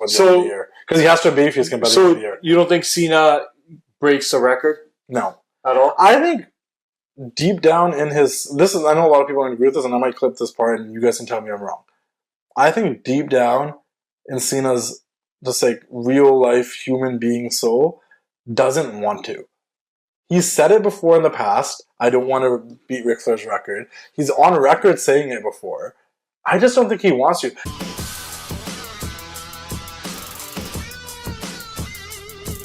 by the end of the year. Because he has to have babyface skin by the end of the year. You don't think Cena breaks the record? No. At all? I think deep down in his... I know a lot of people are going to agree with this, and I might clip this part, and you guys can tell me I'm wrong. I think deep down in Cena's just like real-life human being soul doesn't want to. He's said it before in the past. I don't want to beat Ric Flair's record. He's on record saying it before. I just don't think he wants to.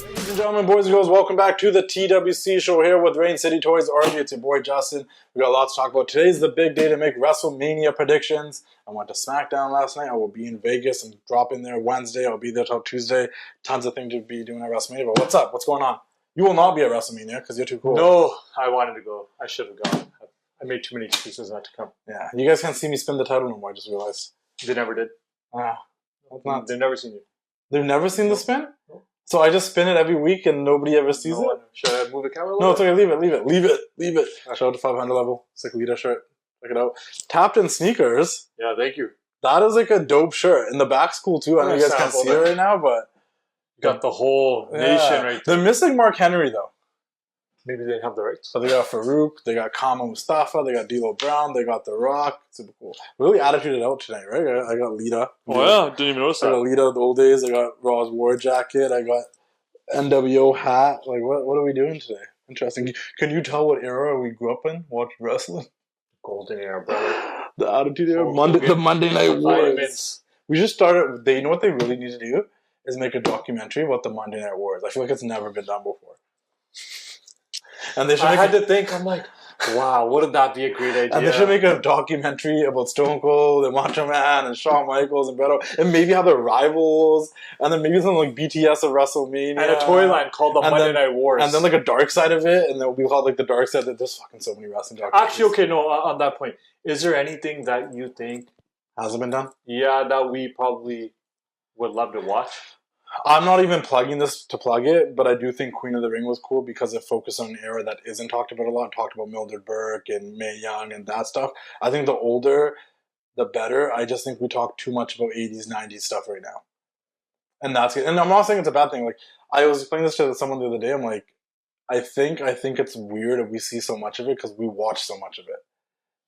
Ladies and gentlemen, boys and girls, welcome back to the TWC Show here with Rain City Toys. Arvy, it's your boy Justin. We got a lot to talk about. Today's the big day to make Wrestlemania predictions. I went to Smackdown last night. I will be in Vegas and drop in there Wednesday. I'll be there till Tuesday. Tons of things to be doing at Wrestlemania. But what's up? What's going on? You will not be at Wrestlemania because you're too cool. No, I wanted to go. I should have gone. I made too many excuses not to come. Yeah, you guys can't see me spin the title no more. I just realized. They never did. They've never seen you. They've never seen the spin? No. So I just spin it every week and nobody ever sees it? Should I move the camera a little No, it's okay. Leave it. Shout out to 500 level. It's like a Lita shirt. Check it out. Tapped in sneakers. Yeah, thank you. That is like a dope shirt. And the back's cool too. I know you guys can't see it right now, but... Got the whole nation right there. They're missing Mark Henry though. Maybe they didn't have the rights. So they got Farouk, they got Kama Mustafa, they got D'Lo Brown, they got The Rock. Super cool. Really attituded out tonight, right? I got Lita. Oh yeah, didn't even notice that. I got Lita the old days. I got Raw's War jacket. I got NWO hat. Like, what are we doing today? Interesting. Can you tell what era we grew up in? Watch wrestling. Golden era, brother. The attitude era. The Monday Night Wars. We just started. You know what they really need to do is make a documentary about the Monday Night Wars. I feel like it's never been done before. And they should I had to think, I'm like, wow, wouldn't that be a great idea? And they should make a documentary about Stone Cold and Macho Man and Shawn Michaels and Bret Hart, and maybe have their rivals, and then maybe something like BTS of WrestleMania. And a toy line called the Monday Night Wars. And then like a dark side of it, and then we'll be called like the dark side. That there's fucking so many wrestling documentaries. Actually, okay, no, on that point, is there anything that you think hasn't been done? Yeah, that we probably would love to watch? I'm not even plugging this to plug it, but I do think Queen of the Ring was cool because it focused on an era that isn't talked about a lot. It talked about Mildred Burke and Mae Young and that stuff. I think the older, the better. I just think we talk too much about 80s, 90s stuff right now. And that's it. And I'm not saying it's a bad thing. Like, I was explaining this to someone the other day. I'm like, I think it's weird that we see so much of it because we watch so much of it.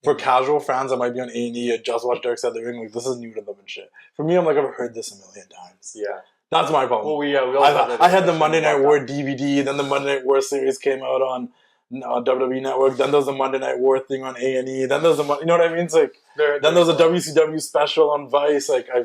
For casual fans that might be on A&E and just watch Dark Side of the Ring, like, this is new to them and shit. For me, I'm like, I've heard this a million times. Yeah. That's my problem. Well, I had the Monday Night War DVD, then the Monday Night War series came out on WWE Network, then there was the Monday Night War thing on A&E, then there's the, you know what I mean? It's like, then there's a WCW special on Vice, like, I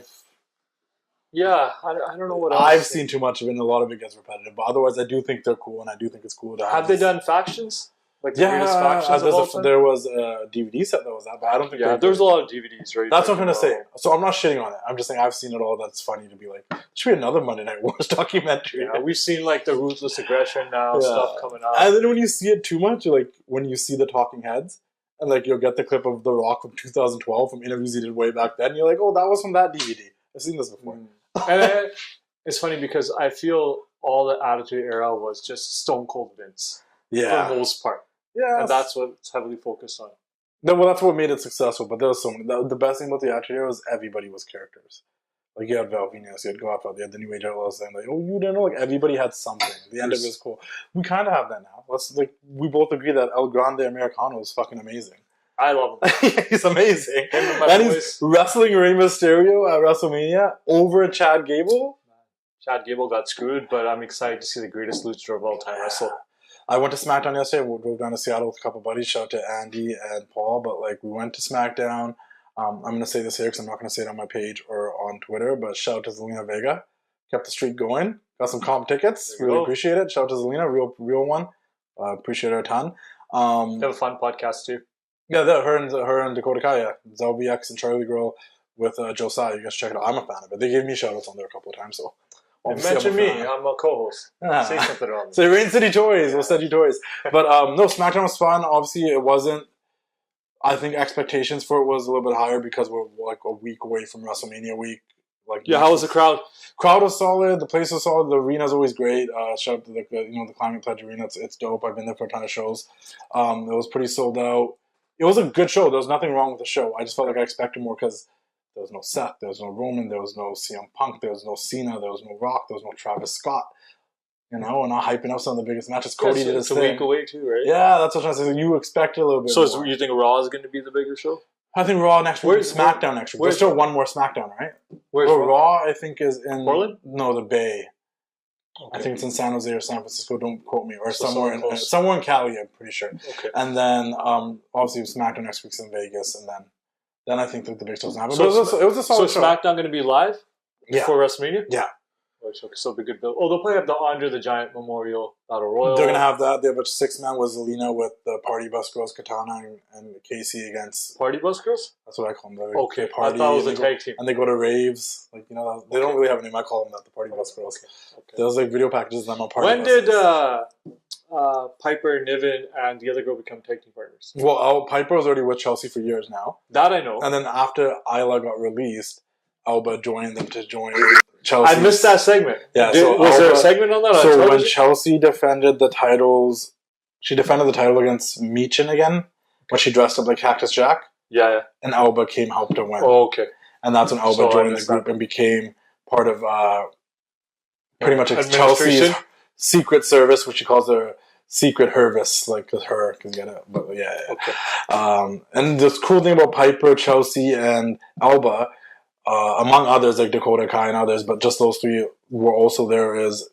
don't know what else. I've seen too much of it, and a lot of it gets repetitive, but otherwise I do think they're cool, and I do think it's cool to have they done factions? Like the greatest factions there was a DVD set that was that, but I don't think there's a lot of DVDs, right? That's what I'm going to say. So I'm not shitting on it. I'm just saying I've seen it all. That's funny to be like, there should be another Monday Night Wars documentary. Yeah, we've seen like the Ruthless Aggression now, stuff coming up. And then when you see it too much, like when you see the talking heads, and like you'll get the clip of The Rock from 2012 from interviews he did way back then, you're like, oh, that was from that DVD. I've seen this before. And it's funny because I feel all the Attitude Era was just Stone Cold Vince. Yeah. For the most part. Yeah, and that's what it's heavily focused on. No, well, that's what made it successful. But there was so many. The best thing about the Attitude Era was everybody was characters. Like you had Val Venis, you had Godfather, you had the New Age Outlaws, and like, oh, you didn't know, like everybody had something. The end of it was cool. We kind of have that now. We both agree that El Grande Americano is fucking amazing. I love him. He's amazing. And he's wrestling Rey Mysterio at WrestleMania over Chad Gable. Chad Gable got screwed, but I'm excited to see the greatest luchador of all time wrestle. I went to SmackDown yesterday. We drove down to Seattle with a couple of buddies. Shout out to Andy and Paul. But like, we went to SmackDown. I'm going to say this here because I'm not going to say it on my page or on Twitter. But shout out to Zelina Vega. Kept the streak going. Got some comp tickets. Really appreciate it. Shout out to Zelina, real one. Appreciate her a ton. They have a fun podcast too. Yeah, her and Dakota Kai. Yeah, ZelVX and Charlie Girl with Josiah. You guys check it out. I'm a fan of it. They gave me shout outs on there a couple of times. So. Mention me. I'm a co-host. Say something on me. Say Rain City Toys. We'll send you toys. But no, SmackDown was fun. Obviously, it wasn't. I think expectations for it was a little bit higher because we're like a week away from WrestleMania week. Like, how was the crowd? Crowd was solid. The place was solid. The arena's always great. Shout out to the Climate Pledge Arena. It's dope. I've been there for a ton of shows. It was pretty sold out. It was a good show. There was nothing wrong with the show. I just felt like I expected more because There was no Seth. There was no Roman. There was no CM Punk. There was no Cena. There was no Rock. There was no Travis Scott. You know, we're not hyping up some of the biggest matches. Cody did his thing. It's a week away too, right? Yeah, that's what I'm trying to say. You expect a little bit more. So you think Raw is going to be the bigger show? I think Raw next week. SmackDown next week. There's still one more SmackDown, right? Where's Raw? I think is in Portland. No, the Bay. Okay. I think it's in San Jose or San Francisco. Don't quote me. Or somewhere in Cali. I'm pretty sure. Okay. And then obviously SmackDown next week's in Vegas, and then I think that the big show's happening. So it was a solid show. So SmackDown going to be live before WrestleMania? Yeah. So it'll be a good build. Oh, they'll probably have the Andre the Giant Memorial Battle Royal. They're going to have that. They have a 6-man with Zelina with the Party Bus Girls, Katana, and Casey against... Party Bus Girls? That's what I call them. Okay, party, I thought it was a tag team. And they go to raves. Like, you know, they don't really have a name. I call them that, the Party Bus Girls. Okay. Those like video packages of them on Party When did Piper, Niven, and the other girl become tag team partners? Well, Piper was already with Chelsea for years now. That I know. And then after Isla got released, Alba joined them to join Chelsea. I missed that segment. Yeah, was there a segment on that? So when Chelsea defended the titles, she defended the title against Meechin again, when she dressed up like Cactus Jack. Yeah. And Alba helped her win. Oh, okay. And that's when Alba joined the group and became part of pretty much Chelsea's secret service, which she calls their secret Hervis, like with her, because you get it. But yeah. Okay. And the cool thing about Piper, Chelsea, and Alba, among others like Dakota Kai and others, but just those three were also there. Is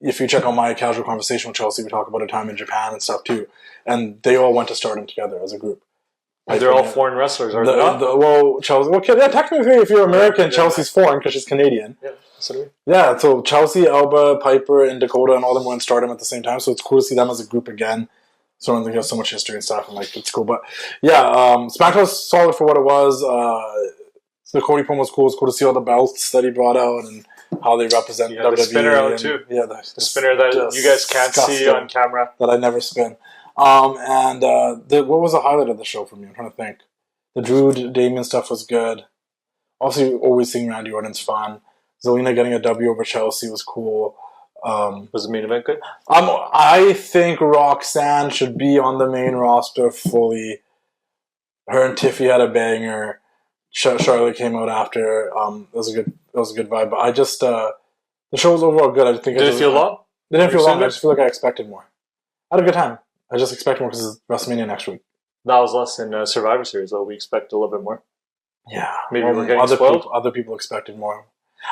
if you check on my casual conversation with Chelsea, we talk about a time in Japan and stuff too, and they all went to Stardom together as a group. They're all foreign wrestlers, are they not? Well, Chelsea. Well, yeah, technically, if you're American, Chelsea's foreign because she's Canadian. Yeah, absolutely. Yeah, so Chelsea, Alba, Piper, and Dakota, and all of them were in Stardom at the same time. So it's cool to see them as a group again. So I think they have so much history and stuff, and like it's cool. But yeah, SmackDown was solid for what it was. The Cody promo was cool. It's cool to see all the belts that he brought out and how they represent WWE. The spinner out too. Yeah, the spinner that you guys can't see on camera. That I never spin. What was the highlight of the show for me? I'm trying to think. The Drew Damien stuff was good. Obviously, always seeing Randy Orton's fun. Zelina getting a W over Chelsea was cool. Was the main event good? I think Roxanne should be on the main roster fully. Her and Tiffy had a banger. Charlotte came out after. It was a good vibe. But I just the show was overall good. I think did it feel long? It didn't feel long. I just feel like I expected more. I had a good time. I just expect more because it's WrestleMania next week. That was less than Survivor Series, though. We expect a little bit more. Yeah, maybe we're getting spoiled. Other people expected more.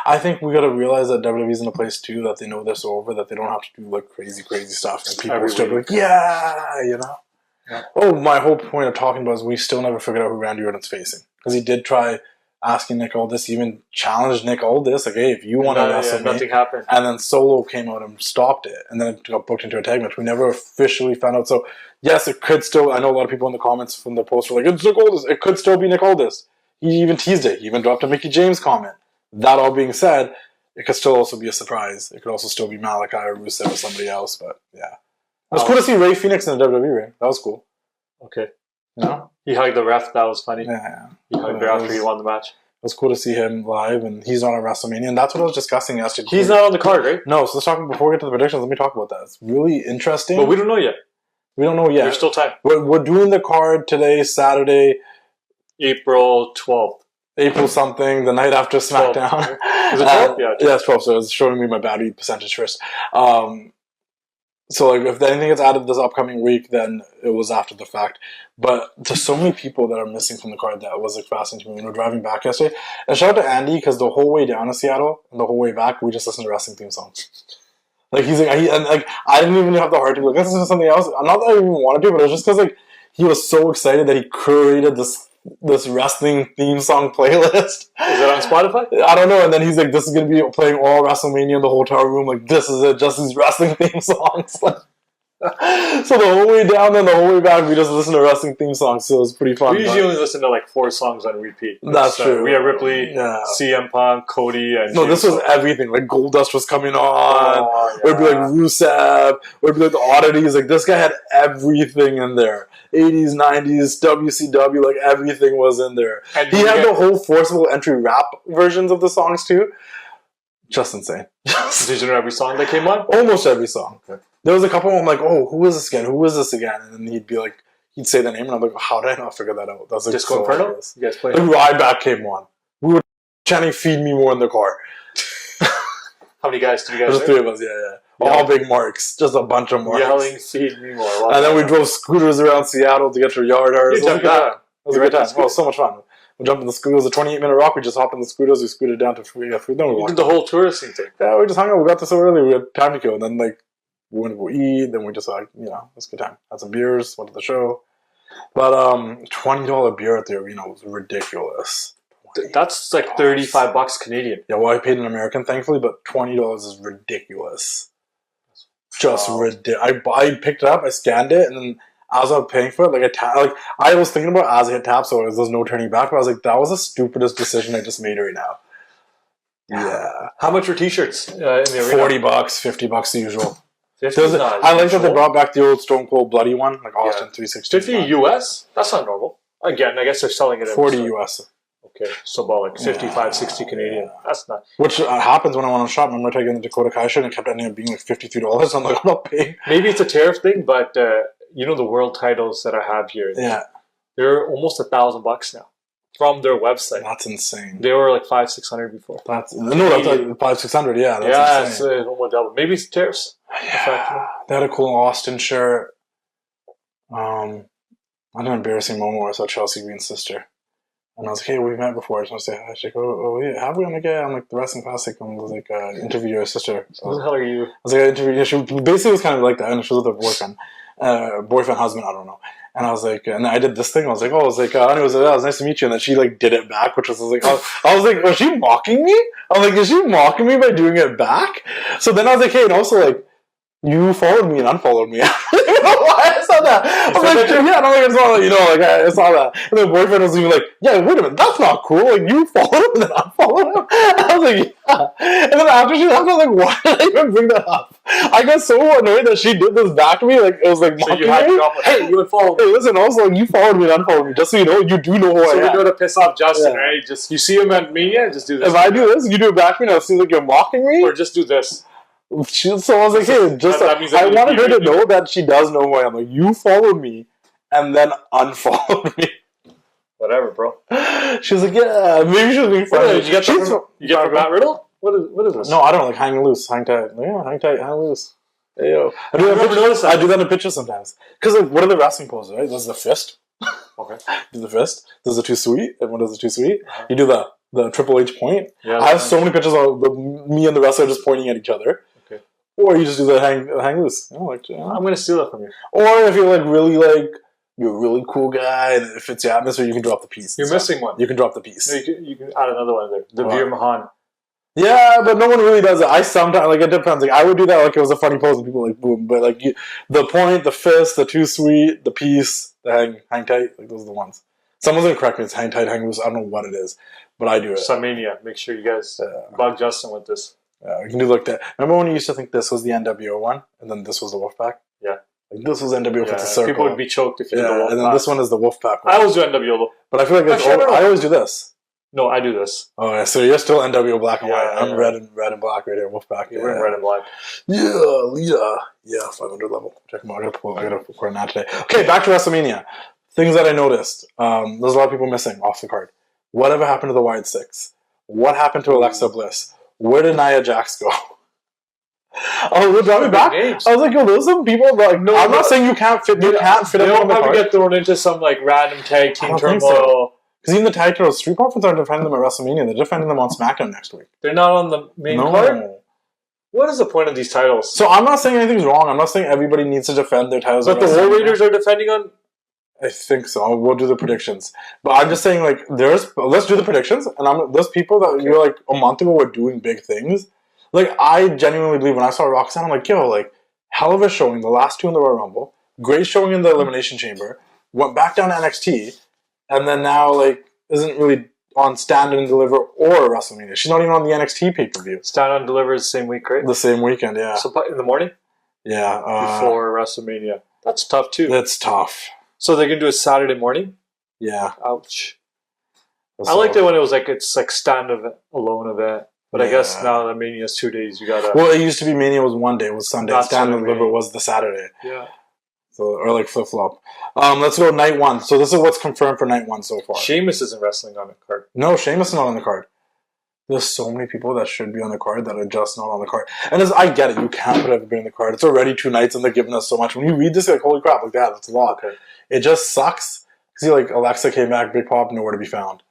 I think we got to realize that WWE's in a place too that they know they're so over that they don't have to do like crazy stuff, and people still be like, yeah, you know. Yeah. Oh, my whole point of talking about is we still never figured out who Randy Orton's facing because he did try asking Nick Aldis, even challenged Nick Aldis, like, hey, if you want to wrestle me, nothing happened. And then Solo came out and stopped it, and then it got booked into a tag match. We never officially found out. So yes, it could still. I know a lot of people in the comments from the post were like, it's Nick Aldis. It could still be Nick Aldis. He even teased it. He even dropped a Mickey James comment. That all being said, it could still also be a surprise. It could also still be Malachi or Rusev or somebody else. But yeah, it was cool to see Ray Phoenix in the WWE ring. That was cool. Okay. You know? He hugged the ref. That was funny. Yeah. He hugged her after he won the match. It was cool to see him live, and he's on a WrestleMania, and that's what I was discussing yesterday. He's not on the card, right? No, so let's talk before we get to the predictions. Let me talk about that. It's really interesting. But we don't know yet. We don't know yet. There's still time. We're doing the card today, Saturday, April 12th. April something, the night after SmackDown. Is it 12? Yeah, it's 12, so it's showing me my battery percentage first. So like, if anything gets added this upcoming week, then it was after the fact. But there's so many people that are missing from the card that was like fascinating to me when we were driving back yesterday. And shout out to Andy, because the whole way down to Seattle and the whole way back, we just listened to wrestling theme songs. Like he's like, I didn't even have the heart to be like, let's listen to something else. Not that I even wanted to, but it was just because like he was so excited that he curated this wrestling theme song playlist. Is it on Spotify? I don't know. And then he's like, this is going to be playing all WrestleMania in the hotel room. Like, this is it. Just these wrestling theme songs. So the whole way down and the whole way back, we just listened to wrestling theme songs. So it was pretty fun. We usually only listen to like 4 songs on repeat. That's true. Rhea Ripley, CM Punk, Cody, and no, this was everything. Like Goldust was coming on. Oh, yeah. It would be like Rusev. It would be like the oddities. Like this guy had everything in there. 80s, 90s, WCW, like everything was in there. And he had the whole forcible entry rap versions of the songs too. Just insane. Did you know every song that came on? Almost every song. Okay. There was a couple I'm like, oh, who is this again? Who is this again? And then he'd say the name, and I'm like, how did I not figure that out? That's like Disco Inferno? You guys played? Like Ryback came on. We were chanting "Feed me more" in the car. How many guys do you guys? There's 3 of us. Yeah. All big marks, just a bunch of marks. Yelling, "Feed me more!" And then we drove scooters around Seattle to get to Yard Hours. It was a good time. It was a good time. Oh, so much fun. We jumped in the scooters. It was a 28-minute walk. We just hopped in the scooters. We scooted down to free. Then we did the whole touristing thing. Yeah, we just hung out. We got there so early. We had time to kill. And then like we went to go eat. Then we just it was a good time. Had some beers. Went to the show. But $20 beer at the arena was ridiculous. That's like $35 Canadian. Yeah, well, I paid in American, thankfully, but $20 is ridiculous. Just ridiculous. I picked it up, I scanned it, and then as I was paying for it, I was thinking about it as I hit tap, so there's no turning back. But I was like, that was the stupidest decision I just made right now. Yeah. How much were t-shirts in the arena? $40, $50 the usual. I like that they brought back the old Stone Cold Bloody one, like Austin 360. 50 US? That's not normal. Again, I guess they're selling it at 40 US. Okay, so about like 55, 60 Canadian. That's not. Which happens when I went on shop. Remember taking the Dakota Kai shirt and it kept ending up being like $53. I'm like, I'm not paying. Maybe it's a tariff thing, but the world titles that I have here. Yeah. They're almost $1,000 now from their website. That's insane. They were like $500-$600 before. That's like $500-$600. Yeah, that's insane. It's almost double. Maybe it's tariffs. Yeah. They had a cool Austin shirt. I had an embarrassing moment where I saw Chelsea Green's sister. And I was like, hey, we've met before. I just want to say hi. She's like, oh, yeah, have we? I'm like, yeah, I'm like the Wrestling Classic. And I was like, interview your sister. So, who the hell are you? I was like, I interviewed. Yeah, she basically was kind of like that. And she was with her boyfriend, husband, I don't know. And I was like, and I did this thing. I was like, anyways, it was nice to meet you. And then she like did it back, which was like, I was like, was she mocking me? I was like, is she mocking me by doing it back? So then I was like, hey, and also like, you followed me and unfollowed me. I don't know why I said that. I'm like, yeah, and I'm like, it's all, I saw that. And the boyfriend was even like, yeah, wait a minute, that's not cool. Like, you followed him and then unfollowed him. I was like, yeah. And then after she left, I was like, why did I even bring that up? I got so annoyed that she did this back to me. Like, it was like, so you had to go, hey, you unfollowed me. Hey, listen, also, like, you followed me and unfollowed me. Just so you know, you do know who I am. So you're going to piss off Justin, right? Just, you see him at Mania, just do this. If I do this, you do it back to me, now it seems like you're mocking me. Or just do this. So I was like, hey, I wanted her to know that she does know who I am. Like, you followed me and then unfollowed me. Whatever, bro. She was like, yeah, maybe she'll be funny. Did you get from Matt Riddle? What is this? No, I don't like hang loose, hang tight. Yeah, hang tight, hang loose. Hey, yo. I do that in pictures sometimes. Because like, what are the wrestling poses, right? This is the fist. Okay. Do the fist. This is the too sweet. Everyone does the too sweet. You do the Triple H point. Yeah, I have so many pictures of me and the wrestler just pointing at each other. Or you just do the hang loose. I'm going to steal that from you. Or if you're like really you're a really cool guy and it fits your atmosphere, you can drop the piece. You're missing one. You can drop the piece. No, you can add another one there. The Veer Mahan. Yeah, but no one really does it. I sometimes, it depends. Like, I would do that like it was a funny pose and people like, boom. But like, the point, the fist, the too sweet, the piece, the hang tight, like those are the ones. Someone's going to correct me. It's hang tight, hang loose. I don't know what it is, but I do it. Sumania. Make sure you guys bug Justin with this. You can do like that. Remember when you used to think this was the NWO one, and then this was the Wolfpack? Yeah. Like this was NWO for the circle. People would be choked if you did the Wolfpack. And then this one is the Wolfpack one. I always do NWO though. But I feel like I always do this. No, I do this. Oh yeah, so you're still NWO black and white. I'm red and black right here, Wolfpack. Yeah, we're in red and black. Yeah, 500 level. Check them out. I gotta record that today. Okay, back to WrestleMania. Things that I noticed. There's a lot of people missing off the card. Whatever happened to the Wyatt Six? What happened to Alexa Bliss? Where did Nia Jax go? Oh, we're driving back. I was like, yo, those some people like. No, I'm not saying you can't fit. You can't fit. They'll probably get thrown into some like random tag team turmoil. Because even the tag titles, Street Profits aren't defending them at WrestleMania. They're defending them on SmackDown next week. They're not on the main card. What is the point of these titles? So I'm not saying anything's wrong. I'm not saying everybody needs to defend their titles. But the War Raiders are defending on. I think so. We'll do the predictions. But I'm just saying, like, let's do the predictions. And there's people that you're like a month ago were doing big things. Like, I genuinely believe when I saw Roxanne, I'm like, yo, like, hell of a showing. The last two in the Royal Rumble. Great showing in the Elimination Chamber. Went back down to NXT. And then now, like, isn't really on Stand and Deliver or WrestleMania. She's not even on the NXT pay-per-view. Stand and Deliver is the same week, right? The same weekend, yeah. So in the morning? Yeah. Before WrestleMania. That's tough, too. That's tough. So they're going to do a Saturday morning? Yeah. Ouch. I liked it when it was like, it's like stand-alone event. But I guess now that Mania is 2 days, you gotta... Well, it used to be Mania was one day, it was Sunday. Stand and Deliver was the Saturday. Yeah. So, or like flip-flop. Let's go night one. So this is what's confirmed for night one so far. Sheamus isn't wrestling on the card. No, Sheamus is not on the card. There's so many people that should be on the card that are just not on the card. And I get it. You can't put everybody in the card. It's already 2 nights and they're giving us so much. When you read this, you're like, holy crap, like that's a lot. Okay. It just sucks. See, like, Alexa came back, Big Pop, nowhere to be found.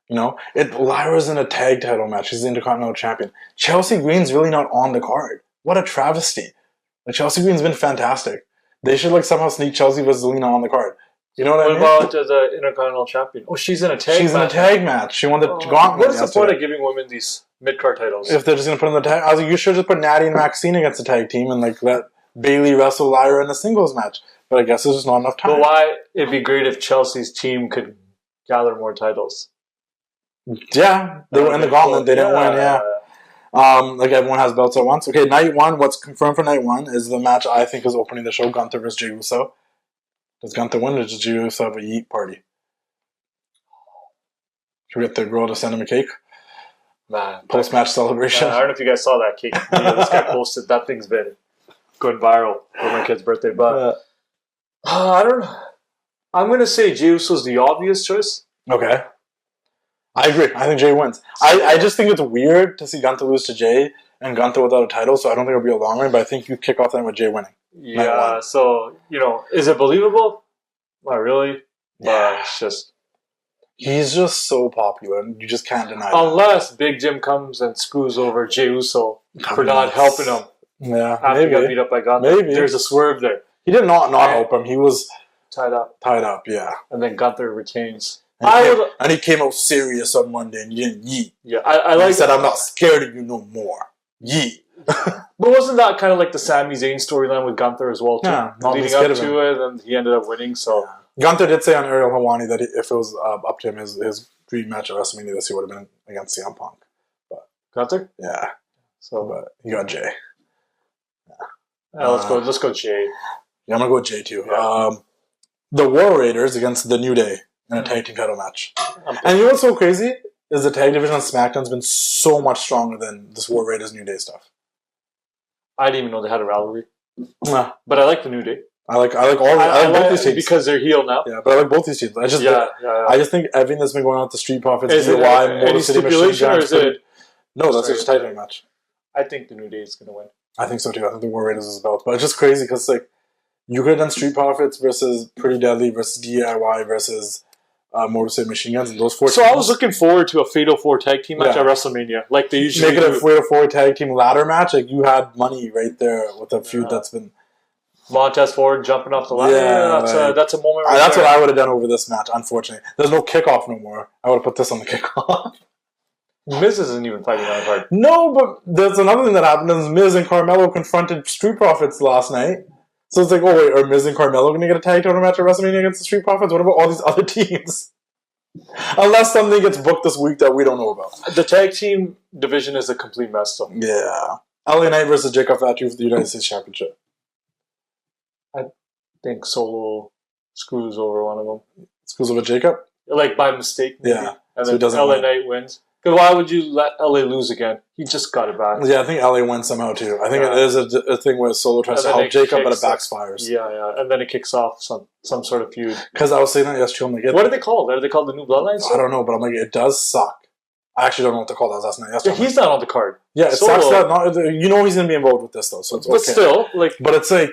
You know? Lyra's in a tag title match. She's the Intercontinental Champion. Chelsea Green's really not on the card. What a travesty. Like, Chelsea Green's been fantastic. They should, like, somehow sneak Chelsea versus Zelina on the card. You know what I mean? What about the Intercontinental Champion? Oh, she's in a tag match. She's in a tag match. She won the gauntlet. What is the point of giving women these mid-card titles? If they're just going to put in the tag... I was like, you should just put Natty and Maxine against the tag team and, like, let Bayley wrestle Lyra in a singles match. But I guess there's just not enough time. But why? It'd be great if Chelsea's team could gather more titles. Yeah. They were in the gauntlet. They didn't win, yeah. Like, everyone has belts at once. Okay, night one. What's confirmed for night one is the match I think is opening the show, Gunther versus Jey Uso. Does Gunther win, or does Jey Uso have a yeet party? Should we get the girl to send him a cake? Man, post-match celebration. I don't know if you guys saw that cake. This guy posted. That thing's been going viral for my kid's birthday. But I don't know. I'm going to say Jey Uso's the obvious choice. Okay. I agree. I think Jey wins. I just think it's weird to see Gunther lose to Jey and Gunther without a title, so I don't think it'll be a long run, but I think you kick off that with Jey winning. Yeah, so, is it believable? Not really. Yeah. It's just... He's just so popular, and you just can't deny Unless Big Jim comes and screws over Jey Uso for not helping him. Yeah, after he got beat up by Gunther. Maybe. There's a swerve there. He did not help him. He was... Tied up, yeah. And then Gunther retains. And he came out serious on Monday, and he didn't yeet. Yeah, I like... He said, I'm not scared of you no more. Yeet. But wasn't that kind of like the Sami Zayn storyline with Gunther as well, too? Yeah, leading up to it, and he ended up winning, so... Yeah. Gunther did say on Ariel Helwani that if it was up to him, his dream match at WrestleMania this year would have been against CM Punk. But Gunther? Yeah. So, but he got Jey. Yeah. Let's go Jey. Yeah, I'm going to go with Jey, too. Yeah. The War Raiders against the New Day in a tag team title match. And you know what's so crazy? Is the tag division on SmackDown's been so much stronger than this War Raiders New Day stuff. I didn't even know they had a rivalry. Nah. But I like the New Day. I like both these teams. Because they're heel now. Yeah, but I like both these teams. I just think everything that's been going on with the Street Profits, is it any stipulation or is it... No, that's just a title match. I think the New Day is going to win. I think so too. I think the War Raiders is belt. But it's just crazy because like you could have done Street Profits versus Pretty Deadly versus DIY versus Motor City Machine Guns and those 4 So teams. I was looking forward to a Fatal 4 tag team match at WrestleMania. Like they usually make it a Fatal 4 tag team ladder match. Like you had money right there with a feud that's been... Montez Ford jumping off the ladder. Yeah, that's a moment. That's what I would have done over this match. Unfortunately, there's no kickoff no more. I would have put this on the kickoff. Miz isn't even fighting on the card. No, but there's another thing that happened. Is Miz and Carmelo confronted Street Profits last night. So it's like, oh wait, are Miz and Carmelo going to get a tag title match at WrestleMania against the Street Profits? What about all these other teams? Unless something gets booked this week that we don't know about. The tag team division is a complete mess, though. Yeah, LA Knight versus Jacob Fatu for the United States Championship. I think Solo screws over one of them. Screws over Jacob? Like by mistake, maybe. Yeah. And then LA Knight wins. Because why would you let LA lose again? He just got it back. Yeah, I think LA wins somehow too. I think it is a thing where Solo tries to help Jacob, but it backfires. Yeah. And then it kicks off some sort of feud. Because I was saying that yesterday. I'm like, what are they called? Are they called the New Bloodline? I don't know, but I'm like, it does suck. I actually don't know what they're called. I was asking that yesterday. Yeah, he's not on the card. Yeah, it sucks that you know he's going to be involved with this though, so it's okay. But still, but it's like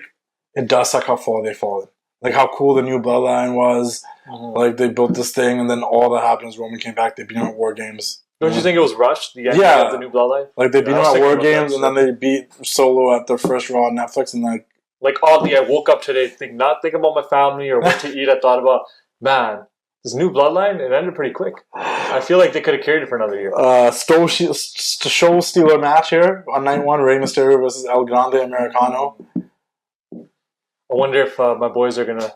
it does suck how far they've fallen. Like how cool the New Bloodline was. Mm-hmm. Like they built this thing, and then all that happened is Roman came back. They beat him at War Games. Don't you think it was rushed? The ending of the New Bloodline. Like they beat him at War Games, and then they beat Solo at their first Raw on Netflix, and like oddly, I woke up today not thinking about my family or what to eat. I thought about, man, this New Bloodline, it ended pretty quick. I feel like they could have carried it for another year. Show stealer match here on night one: Rey Mysterio versus El Grande Americano. I wonder if my boys are gonna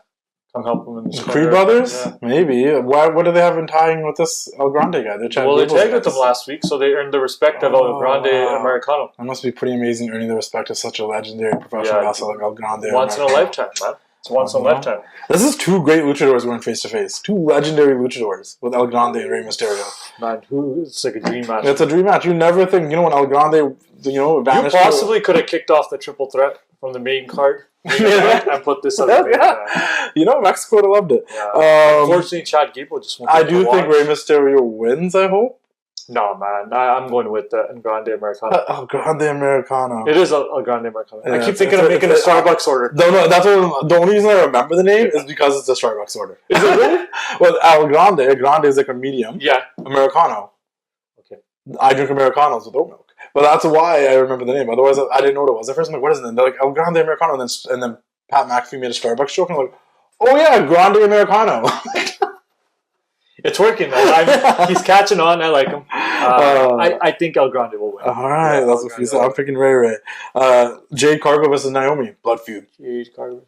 come help them in the Creed Brothers? Yeah. Maybe. What do they have in tying with this El Grande guy? They tagged with them last week, so they earned the respect of El Grande Americano. That must be pretty amazing, earning the respect of such a legendary professional wrestler like El Grande. Once in a lifetime, man. It's once in a lifetime. This is 2 great luchadors going face to face. 2 legendary luchadors with El Grande and Rey Mysterio. Man, it's like a dream match. It's a dream match. You never think, when El Grande, vanished. You possibly could have kicked off the triple threat from the main card. And put this on the main card. Mexico would have loved it. Yeah. Unfortunately, Chad Gable just won't. I do think Rey Mysterio wins, I hope. No, man. I'm going with the El Grande Americano. El Grande Americano. It is El Grande Americano. Yeah, I keep thinking of making a Starbucks order. No, that's what, the only reason I remember the name is because it's a Starbucks order. Is it really? Well, Grande is like a medium. Yeah. Americano. Okay. I drink Americanos with oat milk. But that's why I remember the name. Otherwise, I didn't know what it was. At first, I'm like, what is it? And they're like, El Grande Americano. And then Pat McAfee made a Starbucks joke. And I'm like, oh yeah, Grande Americano. It's working. He's catching on. I like him. I think El Grande will win. All right, that's what you said. I'm picking Ray Ray. Jade Cargill versus Naomi. Blood feud. Jade Cargill.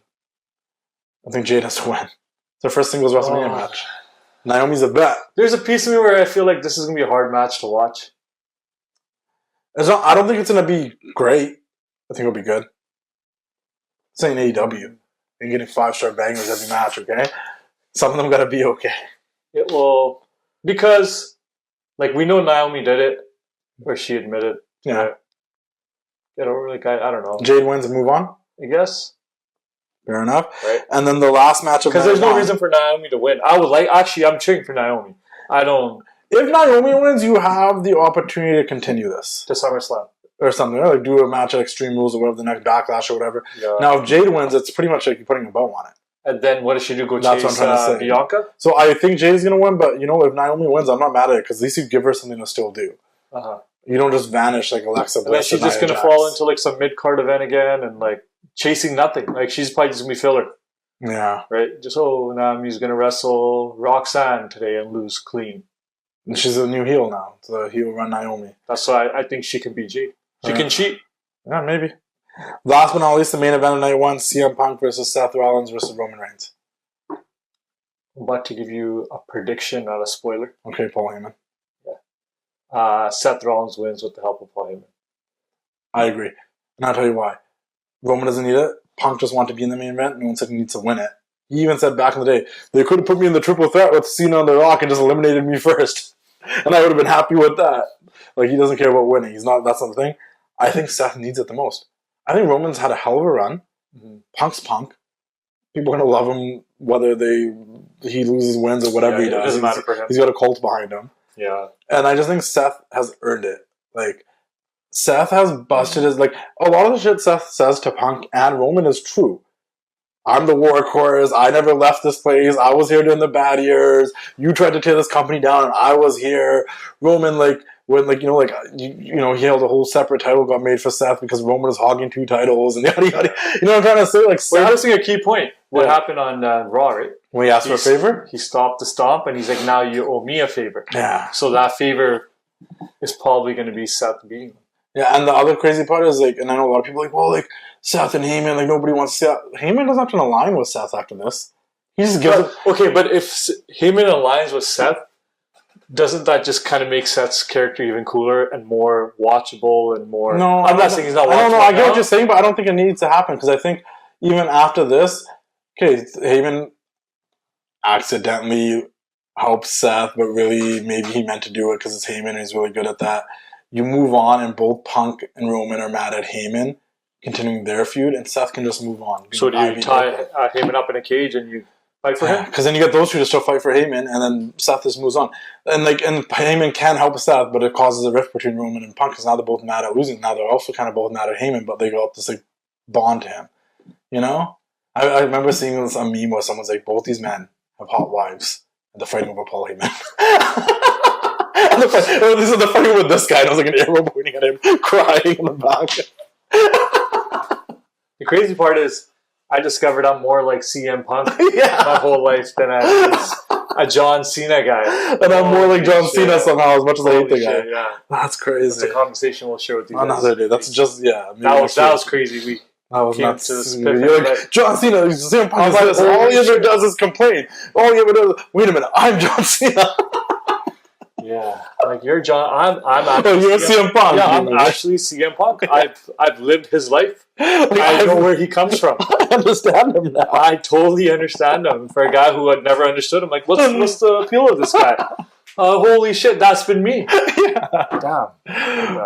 I think Jade has to win. It's her first singles WrestleMania match. Naomi's a bet. There's a piece of me where I feel like this is going to be a hard match to watch. I don't think it's going to be great. I think it'll be good. It's ain't AEW. You're getting 5-star bangers every match, okay? Some of them got to be okay. It will, because, like, we know Naomi did it, or she admitted. Yeah. Right? I don't know. Jade wins and move on? I guess. Fair enough. Right. And then the last match of because there's no reason for Naomi to win. Actually, I'm cheering for Naomi. If Naomi wins, you have the opportunity to continue this. To SummerSlam. Or something. Like do a match at Extreme Rules or whatever, the next Backlash or whatever. Yeah. Now, if Jade wins, it's pretty much like you're putting a bow on it. And then what does she do? That's chase what I'm trying to say. Bianca? So I think Jade's going to win, but if Naomi wins, I'm not mad at it because at least you give her something to still do. Uh-huh. You don't just vanish like Alexa Bliss. And then she's just going to fall into like some mid-card event again and like chasing nothing. Like she's probably just going to be filler. Yeah. Right? Just, Naomi's going to wrestle Roxanne today and lose clean. And she's a new heel now. So the heel run Naomi. That's why I think she can beat Jade. She can cheat. Yeah, maybe. Last but not least, the main event of night one, CM Punk versus Seth Rollins versus Roman Reigns. I'm about to give you a prediction, not a spoiler. Okay, Paul Heyman. Yeah. Seth Rollins wins with the help of Paul Heyman. I agree. And I'll tell you why. Roman doesn't need it. Punk just wants to be in the main event. No one said he needs to win it. He even said back in the day, they could have put me in the triple threat with Cena and The Rock and just eliminated me first. And I would have been happy with that. Like, he doesn't care about winning. That's not the thing. I think Seth needs it the most. I think Roman's had a hell of a run. Mm-hmm. Punk's Punk. People are going to love him whether he loses, wins, or whatever he does. It doesn't matter for him. He's got a cult behind him. Yeah. And I just think Seth has earned it. Like, Seth has busted his... Like, a lot of the shit Seth says to Punk and Roman is true. I'm the workhorse. I never left this place. I was here during the bad years. You tried to tear this company down, and I was here. Roman, when he held a whole separate title got made for Seth because Roman was hogging 2 titles and yada yada. You know what I'm trying to say? Like, Seth, you're missing a key point. What happened on Raw, right? When he asked for a favor? He stopped the stomp and he's like, now you owe me a favor. Yeah. So that favor is probably going to be Seth beating him. Yeah, and the other crazy part is, and I know a lot of people are like, well, Seth and Heyman, nobody wants to see that. Heyman doesn't have to align with Seth after this. He just gives Okay, but if Heyman aligns with Seth, doesn't that just kind of make Seth's character even cooler and more watchable and more... No, I'm not saying he's not watchable. I don't know, I get what you're saying, but I don't think it needs to happen because I think even after this, okay, Heyman accidentally helps Seth, but really maybe he meant to do it because it's Heyman and he's really good at that. You move on and both Punk and Roman are mad at Heyman, continuing their feud, and Seth can just move on. So do you tie Heyman up in a cage and you fight for him? Because then you get those two to still fight for Heyman, and then Seth just moves on. And Heyman can help Seth, but it causes a rift between Roman and Punk because now they're both mad at losing. Now they're also kind of both mad at Heyman, but they got this bond to him. You know? I remember seeing a meme where someone's like, both these men have hot wives, and they're fighting over Paul Heyman. And they're fighting with this guy, and I was like an arrow pointing at him, crying in the back. The crazy part is, I discovered I'm more like CM Punk my whole life than a John Cena guy. And I'm more like John Cena somehow, as much as I hate the guy. Yeah. That's crazy. That's a conversation we'll share with you guys. Another day. That's just, That was crazy. That was nuts. You're like, John Cena, CM Punk is this. All he ever does is complain. All he ever does, wait a minute, I'm John Cena. Yeah, like you're John. I'm actually you're CM Punk. Yeah, I'm actually CM Punk. I've lived his life. I know where he comes from. I understand him now. I totally understand him. For a guy who had never understood him, like, what's the appeal of this guy? Holy shit, that's been me. Yeah. Damn.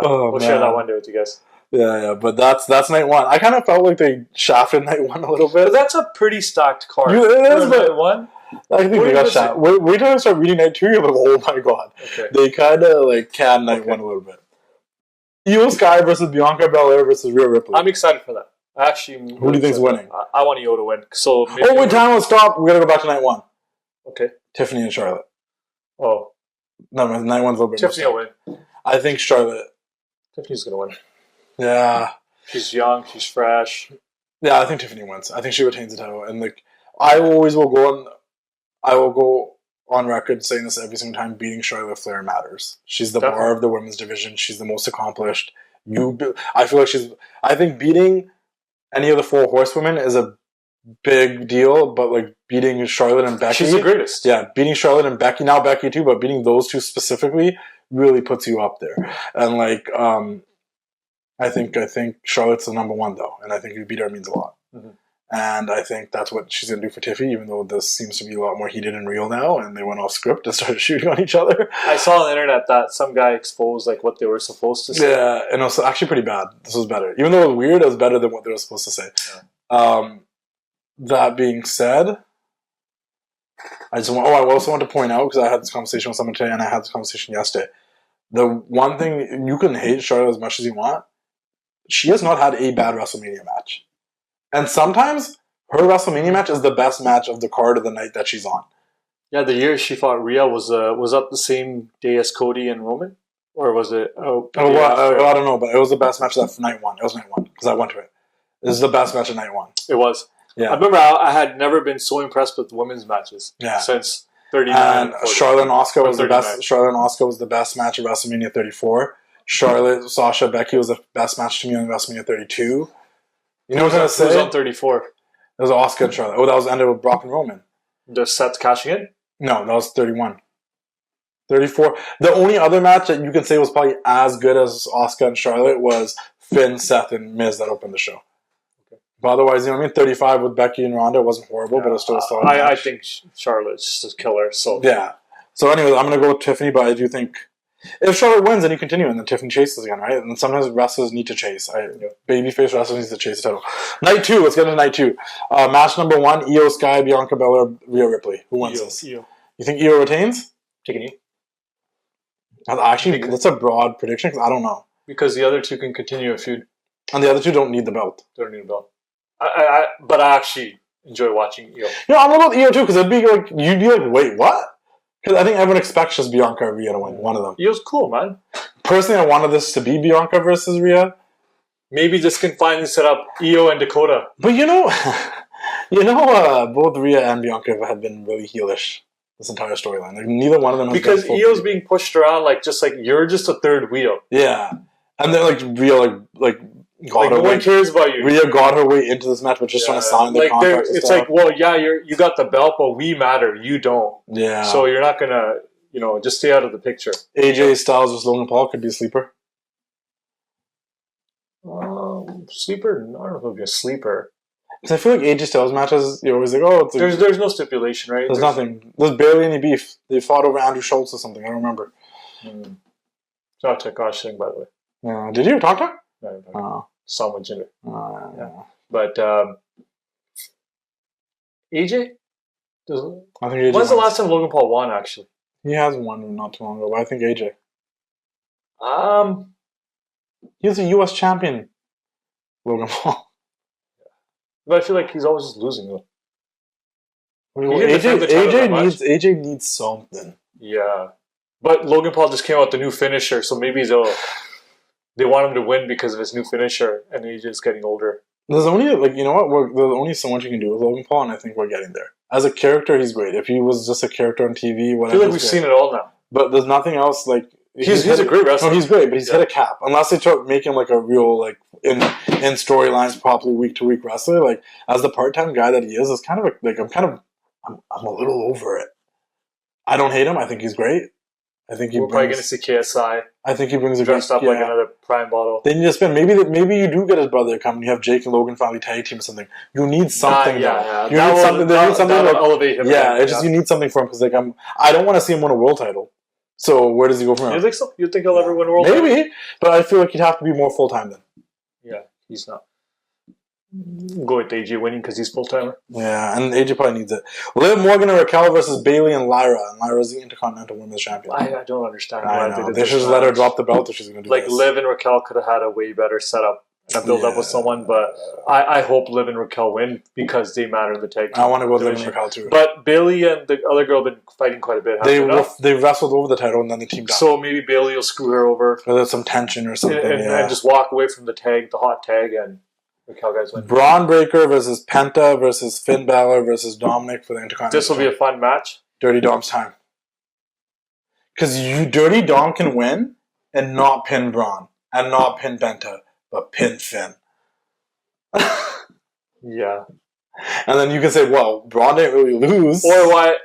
We'll share that one day with you guys. Yeah, but that's night one. I kind of felt like they shafted night one a little bit. But that's a pretty stacked card. It is, but night one. I think they got shot. Wait till I start reading night 2, you're like, oh my god. Okay. They kind of like can night 1 a little bit. Io Sky versus Bianca Belair versus Rhea Ripley. I'm excited for that. Actually, who do you think's winning? I want Io to win. So wait, time will stop. We gotta go back to night 1. Okay. Tiffany and Charlotte. Oh. No, night 1's a little bit. Tiffany will win. I think Charlotte. Tiffany's gonna win. Yeah. She's young. She's fresh. Yeah, I think Tiffany wins. I think she retains the title, and like I will go on record saying this every single time: beating Charlotte Flair matters. She's the bar of the women's division. She's the most accomplished. I feel like I think beating any of the 4 horsewomen is a big deal, but like beating Charlotte and Becky, she's the greatest. Yeah, beating Charlotte and Becky, now Becky too, but beating those 2 specifically really puts you up there. And like, I think Charlotte's the number 1 though, and I think if you beat her it means a lot. Mm-hmm. And I think that's what she's going to do for Tiffy, even though this seems to be a lot more heated and real now, and they went off script and started shooting on each other. I saw on the internet that some guy exposed like what they were supposed to say. Yeah, and it was actually pretty bad. This was better. Even though it was weird, it was better than what they were supposed to say. Yeah. That being said, I also want to point out, because I had this conversation with someone today, and I had this conversation yesterday. The one thing, you can hate Charlotte as much as you want, she has not had a bad WrestleMania match. And sometimes her WrestleMania match is the best match of the card of the night that she's on. Yeah, the year she fought Rhea was up the same day as Cody and Roman? Or was it? I don't know, but it was the best match of night 1. It was night 1, because I went to it. It was the best match of night 1. It was. Yeah. I remember I had never been so impressed with women's matches since 39. And Charlotte and Asuka was the best. Charlotte and Asuka was the best match of WrestleMania 34. Charlotte, Sasha, Becky was the best match to me on WrestleMania 32. You know what I was going to say? It was on 34. It was Asuka and Charlotte. Oh, that was ended with Brock and Roman. Just Seth cashing in? No, that was 31. 34. The only other match that you can say was probably as good as Asuka and Charlotte was Finn, Seth, and Miz that opened the show. But otherwise, you know what I mean? 35 with Becky and Ronda wasn't horrible, but it was still a solid match. I think Charlotte's just a killer. So yeah. So anyways, I'm going to go with Tiffany, but I do think if Charlotte wins, then you continue, and then Tiffany chases again, right? And sometimes wrestlers need to chase. Babyface wrestlers need to chase the title. Night 2, let's get into night 2. Match number 1, Io Sky, Bianca Belair, Rhea Ripley. Who wins this? Io. You think Io retains? Taking you. Actually, that's a broad prediction, because I don't know. Because the other 2 can continue a feud. And the other 2 don't need the belt. They don't need a belt. But I actually enjoy watching Io. I'm about Io too, because it'd be like, you'd be like, wait, what? Because I think everyone expects just Bianca or Rhea to win, one of them. Io's cool, man. Personally, I wanted this to be Bianca versus Rhea. Maybe this can finally set up Io and Dakota. But both Rhea and Bianca have been really heelish this entire storyline. Like, neither one of them has because Io's being pushed around like you're just a third wheel. Yeah, and then like Rhea no one cares about you. Rhea got her way into this match, but just trying to sign the contract. It's like, well, yeah, you got the belt, but we matter. You don't. Yeah. So you're not gonna, just stay out of the picture. AJ Styles versus Logan Paul could be a sleeper. Sleeper? I don't know if it would be a sleeper. Because I feel like AJ Styles matches, you're always like, oh, there's no stipulation, right? There's nothing. There's barely any beef. They fought over Andrew Schultz or something. I don't remember. It's not a Takashi thing, by the way. Did you talk to him? No. Someone Jinder. Yeah. But AJ? I think AJ. When's the last time Logan Paul won, actually? He has won not too long ago, but I think AJ. He was a U.S. champion, Logan Paul. But I feel like he's always just losing, though. AJ needs something. Yeah. But Logan Paul just came out with the new finisher, so maybe they want him to win because of his new finisher, and AJ's getting older. There's only, there's only so much you can do with Logan Paul, and I think we're getting there. As a character, he's great. If he was just a character on TV, whatever. I feel like we've seen it all now. But there's nothing else, He's a great wrestler. No, he's great, but he's hit a cap. Unless they start making, a real, in storylines, properly week-to-week wrestler, as the part-time guy that he is kind of, I'm a little over it. I don't hate him. I think he's great. I think we're probably going to see KSI. I think he brings a dressed up like another prime bottle. Then you just spend. Maybe you do get his brother to come and you have Jake and Logan finally tag team or something. You need something. Yeah. You need something. They need something to elevate him. Yeah, it's just you need something for him because I don't want to see him win a world title. So where does he go from there? You think so? You think he'll ever win a world title? Maybe, but I feel like he'd have to be more full time then. Yeah, he's not. Go with AJ winning because he's full-timer. Yeah, and AJ probably needs it. Liv Morgan and Raquel versus Bayley and Lyra. And Lyra's the Intercontinental Women's Champion. I don't understand why they should just let her drop the belt if she's going to do like this. Liv and Raquel could have had a way better setup and a build-up with someone, but I hope Liv and Raquel win because they matter in the tag team. I want to go with Liv and Raquel too. But Bayley and the other girl have been fighting quite a bit. They wrestled over the title and then they teamed up. So maybe Bayley will screw her over. Or there's some tension or something. And just walk away from the hot tag, and Raquel guys win. Braun Breaker versus Penta versus Finn Balor versus Dominic for the Intercontinental. This will be a fun match. Dirty Dom's time. Because Dirty Dom can win and not pin Braun and not pin Penta, but pin Finn. Yeah. And then you can say, well, Braun didn't really lose. Or what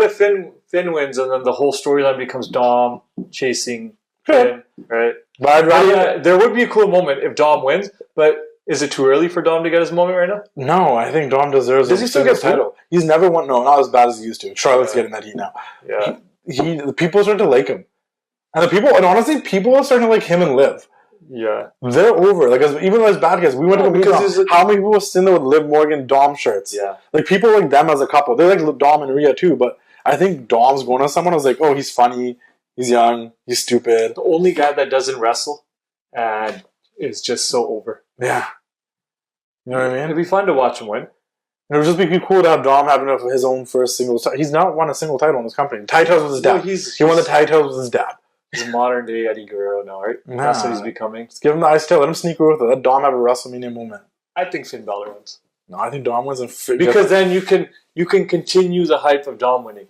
if Finn wins and then the whole storyline becomes Dom chasing Finn, right? But I'd rather... there would be a cool moment if Dom wins, but is it too early for Dom to get his moment right now? No, I think Dom deserves Does he still get title. He's never won, no, not as bad as he used to. Charlotte's getting that heat now. Yeah. The people are starting to like him. And honestly, people are starting to like him and Liv. Yeah. They're over. Like, even as bad guys, we went to go meet Dom. How many people were sitting there with Liv Morgan Dom shirts? Yeah. Like, people like them as a couple. They like Dom and Rhea too, but I think Dom's going to someone who's like, oh, he's funny, he's young, he's stupid. The only guy that doesn't wrestle and is just so over. Yeah. You know what I mean? It'd be fun to watch him win. It would just be cool to have Dom having his own first single title. He's not won a single title in this company. Tag titles with his dad. He won the tag titles with his dad. He's a modern day Eddie Guerrero now, right? Nah. That's what he's becoming. Just give him the ice tail. Let him sneak with it. Let Dom have a WrestleMania moment. I think Finn Balor wins. No, I think Dom wins. Because then you can continue the hype of Dom winning.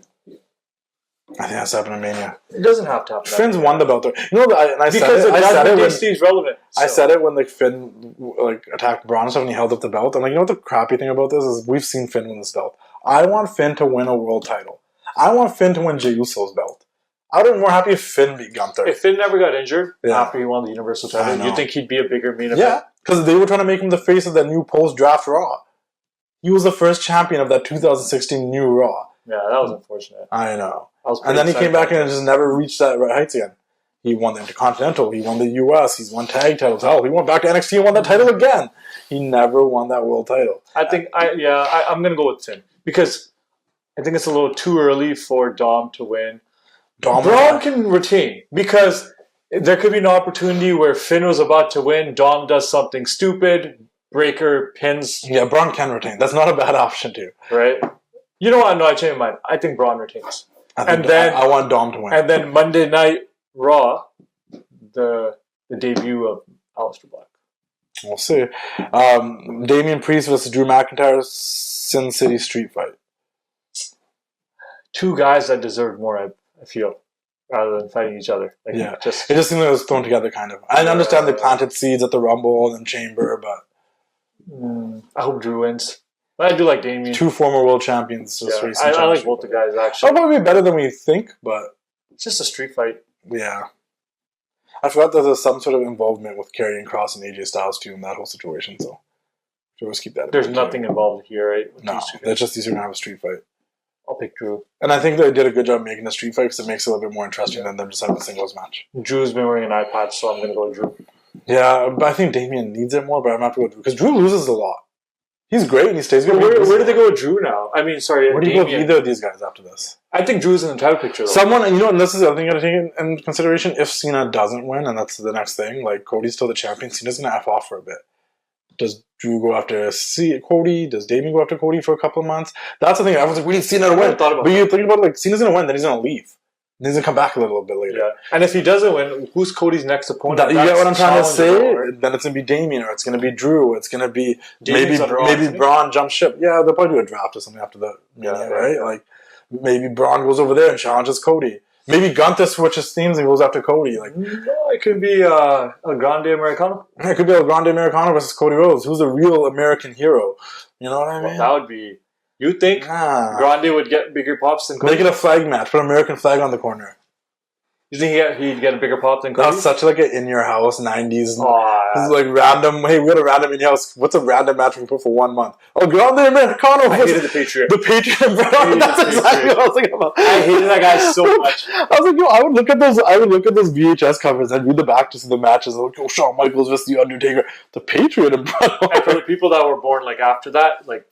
I think that's happening in Mania. It doesn't have to happen. Finn's won the belt. You know, I said it when like Finn like attacked Braun and stuff and he held up the belt. I'm like, you know what the crappy thing about this is? We've seen Finn win this belt. I want Finn to win a world title. I want Finn to win Jey Uso's belt. I would have been more happy if Finn beat Gunther. If Finn never got injured after he won the Universal title, you think he'd be a bigger main event? Yeah, because they were trying to make him the face of that new post-draft Raw. He was the first champion of that 2016 new Raw. Yeah, that was unfortunate. I know. And then he came back and just never reached that heights again. He won the Intercontinental. He won the US. He's won tag titles. Hell, he went back to NXT and won that title again. He never won that world title. I'm going to go with Finn. Because I think it's a little too early for Dom to win. Braun can retain. Because there could be an opportunity where Finn was about to win. Dom does something stupid. Breaker pins. Yeah, Braun can retain. That's not a bad option too. Right? You know what? No, I changed my mind. I think Braun retains. I want Dom to win. And then Monday Night Raw, the debut of Aleister Black. We'll see. Damian Priest versus Drew McIntyre, Sin City Street Fight. Two guys that deserve more, I feel, rather than fighting each other. Like, it just seemed like it was thrown together, kind of. I understand they planted seeds at the Rumble and Chamber, but I hope Drew wins. But I do like Damian. Two former world champions. I like both the guys, actually. That'll probably be better than we think, but it's just a street fight. Yeah. I forgot that there's some sort of involvement with Karrion Kross and AJ Styles, too, in that whole situation, so always keep that in There's nothing involved here, right? No, that's just these are going to have a street fight. I'll pick Drew. And I think they did a good job making a street fight because it makes it a little bit more interesting than them just having a singles match. Drew's been wearing an eye patch, so I'm going to go with Drew. Yeah, but I think Damian needs it more, but I'm going to have to go with Drew. Because Drew loses a lot. He's great and he stays good. Where do they go with Drew now? I mean, sorry, where do you go with either of these guys after this? I think Drew's in the title picture, though. And this is the other thing you got to take in consideration. If Cena doesn't win, and that's the next thing, like Cody's still the champion, Cena's going to F off for a bit. Does Drew go after Cody? Does Damian go after Cody for a couple of months? That's the thing. I was like, we need Cena to win. But you're thinking about it, like, Cena's going to win, then he's going to leave. Then he's going to come back a little bit later. Yeah. And if he doesn't win, who's Cody's next opponent? You get what I'm trying to say? Then it's going to be Damian, or it's going to be Drew. It's going to be maybe Braun jumps ship. Yeah, they'll probably do a draft or something after the Mania, right? Like, maybe Braun goes over there and challenges Cody. Maybe Gunther switches themes and goes after Cody. Like, no, it could be El Grande Americano. It could be El Grande Americano versus Cody Rhodes. Who's the real American hero? You know what I mean? That would be... You think Grande would get bigger pops than Cody? Make it a flag match. Put an American flag on the corner. You think he'd get a bigger pop than Cody? That's such like an in your house 90s. Like random. Hey, we got a random in your house. What's a random match we put for 1 month? Oh, go on there, Americano. I hated the Patriot. The Patriot, bro. That's exactly what I was thinking about. I hated that guy so much. I was like, yo, I would look at those VHS covers and read the back to see the matches. I'm like, oh, Shawn Michaels versus the Undertaker, the Patriot, and for the people that were born like after that, like.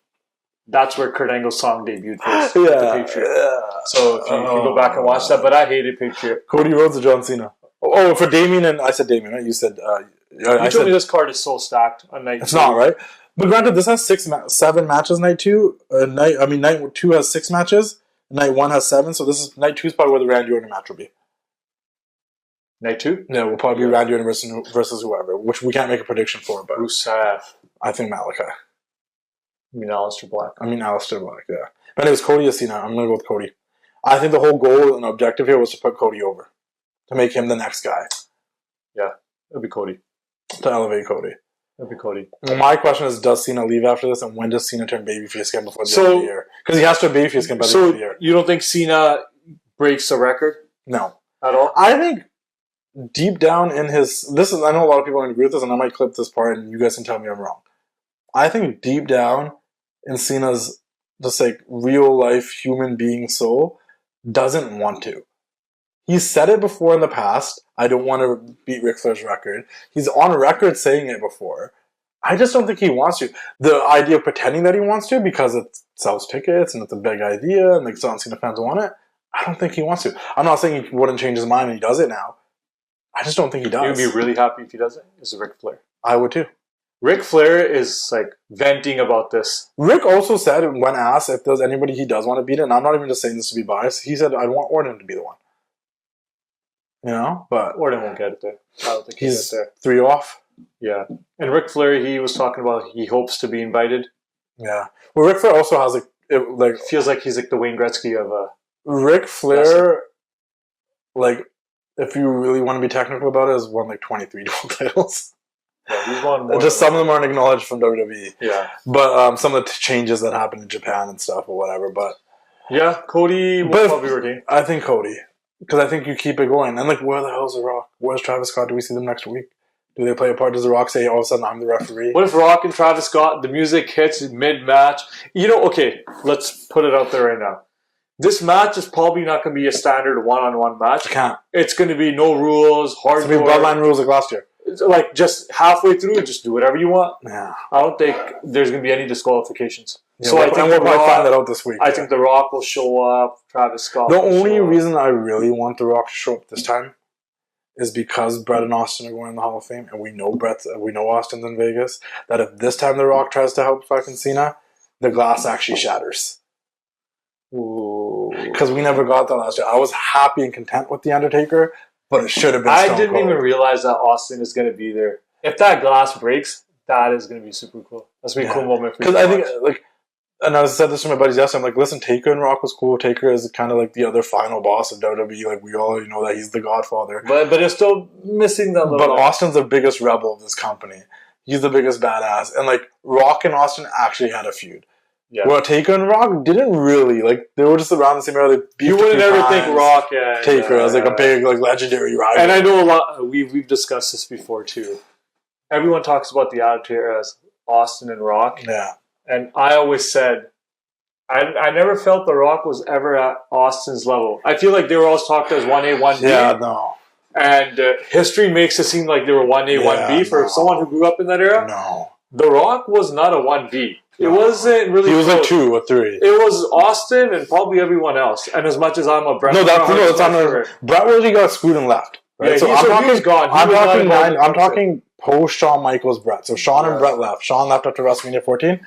That's where Kurt Angle's song debuted first. The Patriot. Yeah. So if you go back and watch that, but I hated Patriot. Cody Rhodes or John Cena? Oh, for Damien and I said Damien, right? You said you told me this card is so stacked on night 2. It's not, right? But granted, this has 7 matches night 2. Night 2 has 6 matches. Night 1 has 7. So this is night 2 is probably where the Randy Orton match will be. Night 2? Yeah, will probably be Randy Orton versus whoever, which we can't make a prediction for. But Rusev. I think Malachi. I mean Aleister Black, yeah. But anyways, Cody or Cena. I'm going to go with Cody. I think the whole goal and objective here was to put Cody over. To make him the next guy. Yeah, it'll be Cody. To elevate Cody. It'll be Cody. My question is, does Cena leave after this? And when does Cena turn babyface again before the end of the year? Because he has to turn babyface again by the end of the year. You don't think Cena breaks the record? No. At all? I think deep down in his... I know a lot of people are going to agree with this, and I might clip this part and you guys can tell me I'm wrong. I think deep down in Cena's just like real life human being soul doesn't want to. He's said it before in the past. I don't want to beat Ric Flair's record. He's on record saying it before. I just don't think he wants to. The idea of pretending that he wants to because it sells tickets and it's a big idea and like John Cena fans want it, I don't think he wants to. I'm not saying he wouldn't change his mind and he does it now. I just don't think he does. You'd be really happy if he does it. Is Ric Flair? I would too. Ric Flair is like venting about this. Rick also said when asked if there's anybody he does want to beat it, and I'm not even just saying this to be biased, he said, I want Orton to be the one. You know? But Orton won't get it there. I don't think he's there. 3 off. Yeah. And Ric Flair, he was talking about he hopes to be invited. Yeah. Well, Ric Flair also has it feels like he's like the Wayne Gretzky of Ric Flair, like, if you really want to be technical about it, has won like 23 dual titles. Yeah, he's won more. Just some of them aren't acknowledged from WWE. Yeah. But some of the changes that happened in Japan and stuff or whatever. But yeah, Cody will probably retain. I think Cody. Because I think you keep it going. And like, where the hell's The Rock? Where's Travis Scott? Do we see them next week? Do they play a part? Does The Rock say, all of a sudden, I'm the referee? What if Rock and Travis Scott, the music hits mid-match? You know, okay, let's put it out there right now. This match is probably not going to be a standard one-on-one match. It can't. It's going to be no rules, hardcore. It's going to be Bloodline rules like last year. Like, just halfway through, just do whatever you want. Yeah. I don't think there's going to be any disqualifications. Yeah, so I think we'll probably find that out this week. I think The Rock will show up, Travis Scott The only reason I really want The Rock to show up this time is because Brett and Austin are going in the Hall of Fame, and we know Austin's in Vegas, that if this time The Rock tries to help fucking Cena, the glass actually shatters. Because we never got that last year. I was happy and content with The Undertaker, but it should have been Stone I didn't Cold. even realize that Austin is going to be there. If that glass breaks, that is going to be super cool. That's going to be a cool moment. Because I think, like, and I said this to my buddies yesterday, I'm like, listen, Taker and Rock was cool. Taker is kind of like the other final boss of WWE. Like, we all know that he's the Godfather. But it's still missing that little But Austin's the biggest rebel of this company. He's the biggest badass. And, like, Rock and Austin actually had a feud. Yeah. Well, Taker and Rock didn't really. Like, they were just around the same era. You wouldn't ever think Rock and Taker as, like, a big, like, legendary rival. And I know a lot. We've discussed this before, too. Everyone talks about the Attitude Era as Austin and Rock. Yeah. And I always said, I never felt The Rock was ever at Austin's level. I feel like they were always talked as 1A, 1B. Yeah, no. And history makes it seem like they were 1A, 1B for someone who grew up in that era. No. The Rock was not a 1B. It wasn't really. He was like 2 or 3. It was Austin and probably everyone else. And as much as I'm a Bret, that's on Bret really got screwed and left. Right? Yeah, so he was gone. I'm talking post Shawn Michaels Bret. So Shawn and Bret left. Shawn left after WrestleMania 14.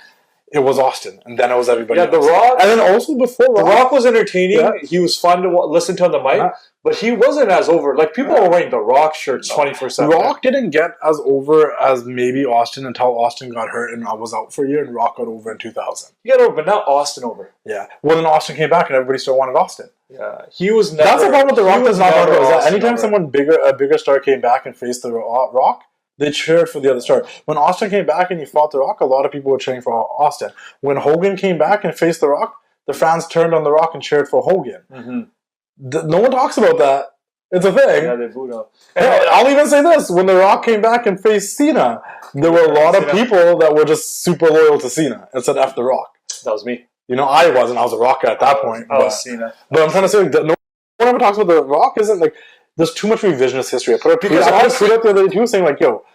It was Austin, and then it was everybody else. The Rock, and then also before The Rock was entertaining. Yeah. He was fun to listen to on the mic, but he wasn't as over. Like, people were wearing The Rock shirts 24/7. Rock didn't get as over as maybe Austin until Austin got hurt and I was out for a year, and Rock got over in 2000. He got over, but not Austin over. Yeah. Well, then Austin came back, and everybody still wanted Austin. Yeah, he was never. That's the problem with The Rock. Does not talk about. Anytime someone a bigger star came back and faced the Rock, they cheered for the other star. When Austin came back and he fought The Rock, a lot of people were cheering for Austin. When Hogan came back and faced The Rock, the fans turned on The Rock and cheered for Hogan. Mm-hmm. No one talks about that. It's a thing. Yeah, they booed him. I'll even say this: when The Rock came back and faced Cena, there were a lot of people that were just super loyal to Cena and said "F The Rock." That was me. You know, I wasn't. I was a Rock guy at that point. I was Cena. But I'm trying to say, like, no one ever talks about The Rock. Isn't like there's too much revisionist history. I put a tweet out the other day too, saying like, "Yo,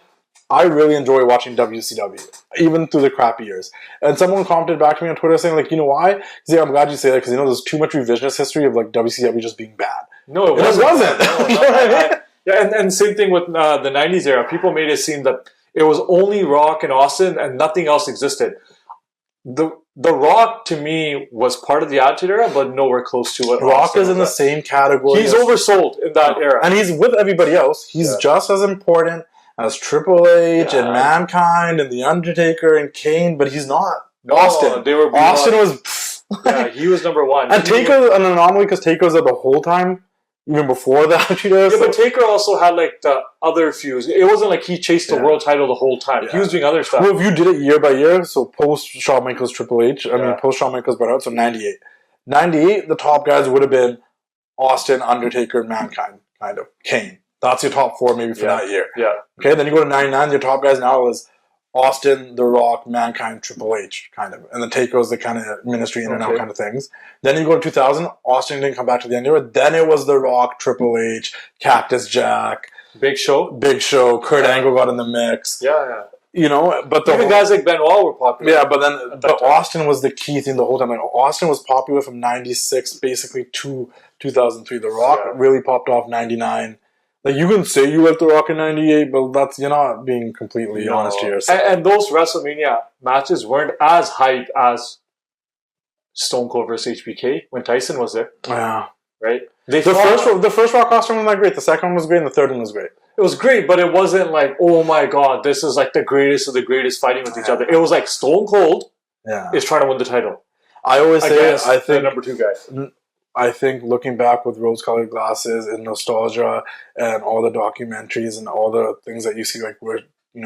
I really enjoy watching WCW, even through the crappy years." And someone commented back to me on Twitter saying like, "You know why?" Because I'm glad you say that because there's too much revisionist history of like WCW just being bad. No, it wasn't. No, you know what I mean? Yeah, and same thing with the 90s era. People made it seem that it was only Rock and Austin and nothing else existed. The Rock, to me, was part of the Attitude Era, but nowhere close to it. Rock is in the same category. He's oversold in that era. And he's with everybody else. He's just as important as Triple H and Mankind and The Undertaker and Kane, but he's not. Austin. They were Austin was... yeah, he was number one. And Taker's an anomaly because Taker's there the whole time. Even before that, but Taker also had like the other feuds. It wasn't like he chased the world title the whole time. Yeah. He was doing other stuff. Well, if you did it year by year, so post Shawn Michaels Triple H, post Shawn Michaels Bret Hart, so 98. 98, the top guys would have been Austin, Undertaker, Mankind, kind of. Kane. That's your top four maybe for that year. Yeah. Okay, then you go to 99, your top guys now is Austin, The Rock, Mankind, Triple H, kind of. And the Takeover's the kind of ministry in and out kind of things. Then you go to 2000, Austin didn't come back to the end of it. Then it was The Rock, Triple H, Cactus Jack. Big Show. Kurt Angle got in the mix. Yeah. You know, but even guys like Benoit were popular. Yeah, but Austin was the key thing the whole time. Like, Austin was popular from 96 basically to 2003. The Rock really popped off 99. Like, you can say you like The Rock in 98, but you're not being completely honest to yourself. And those WrestleMania matches weren't as hype as Stone Cold versus HBK when Tyson was there. Yeah. Right? The first Rock costume was not great. The second one was great, and the third one was great. It was great, but it wasn't like, oh my god, this is like the greatest of the greatest fighting with each other. It was like Stone Cold is trying to win the title. I always say, I think the number two guy. I think looking back with rose-colored glasses and nostalgia and all the documentaries and all the things that you see, like we're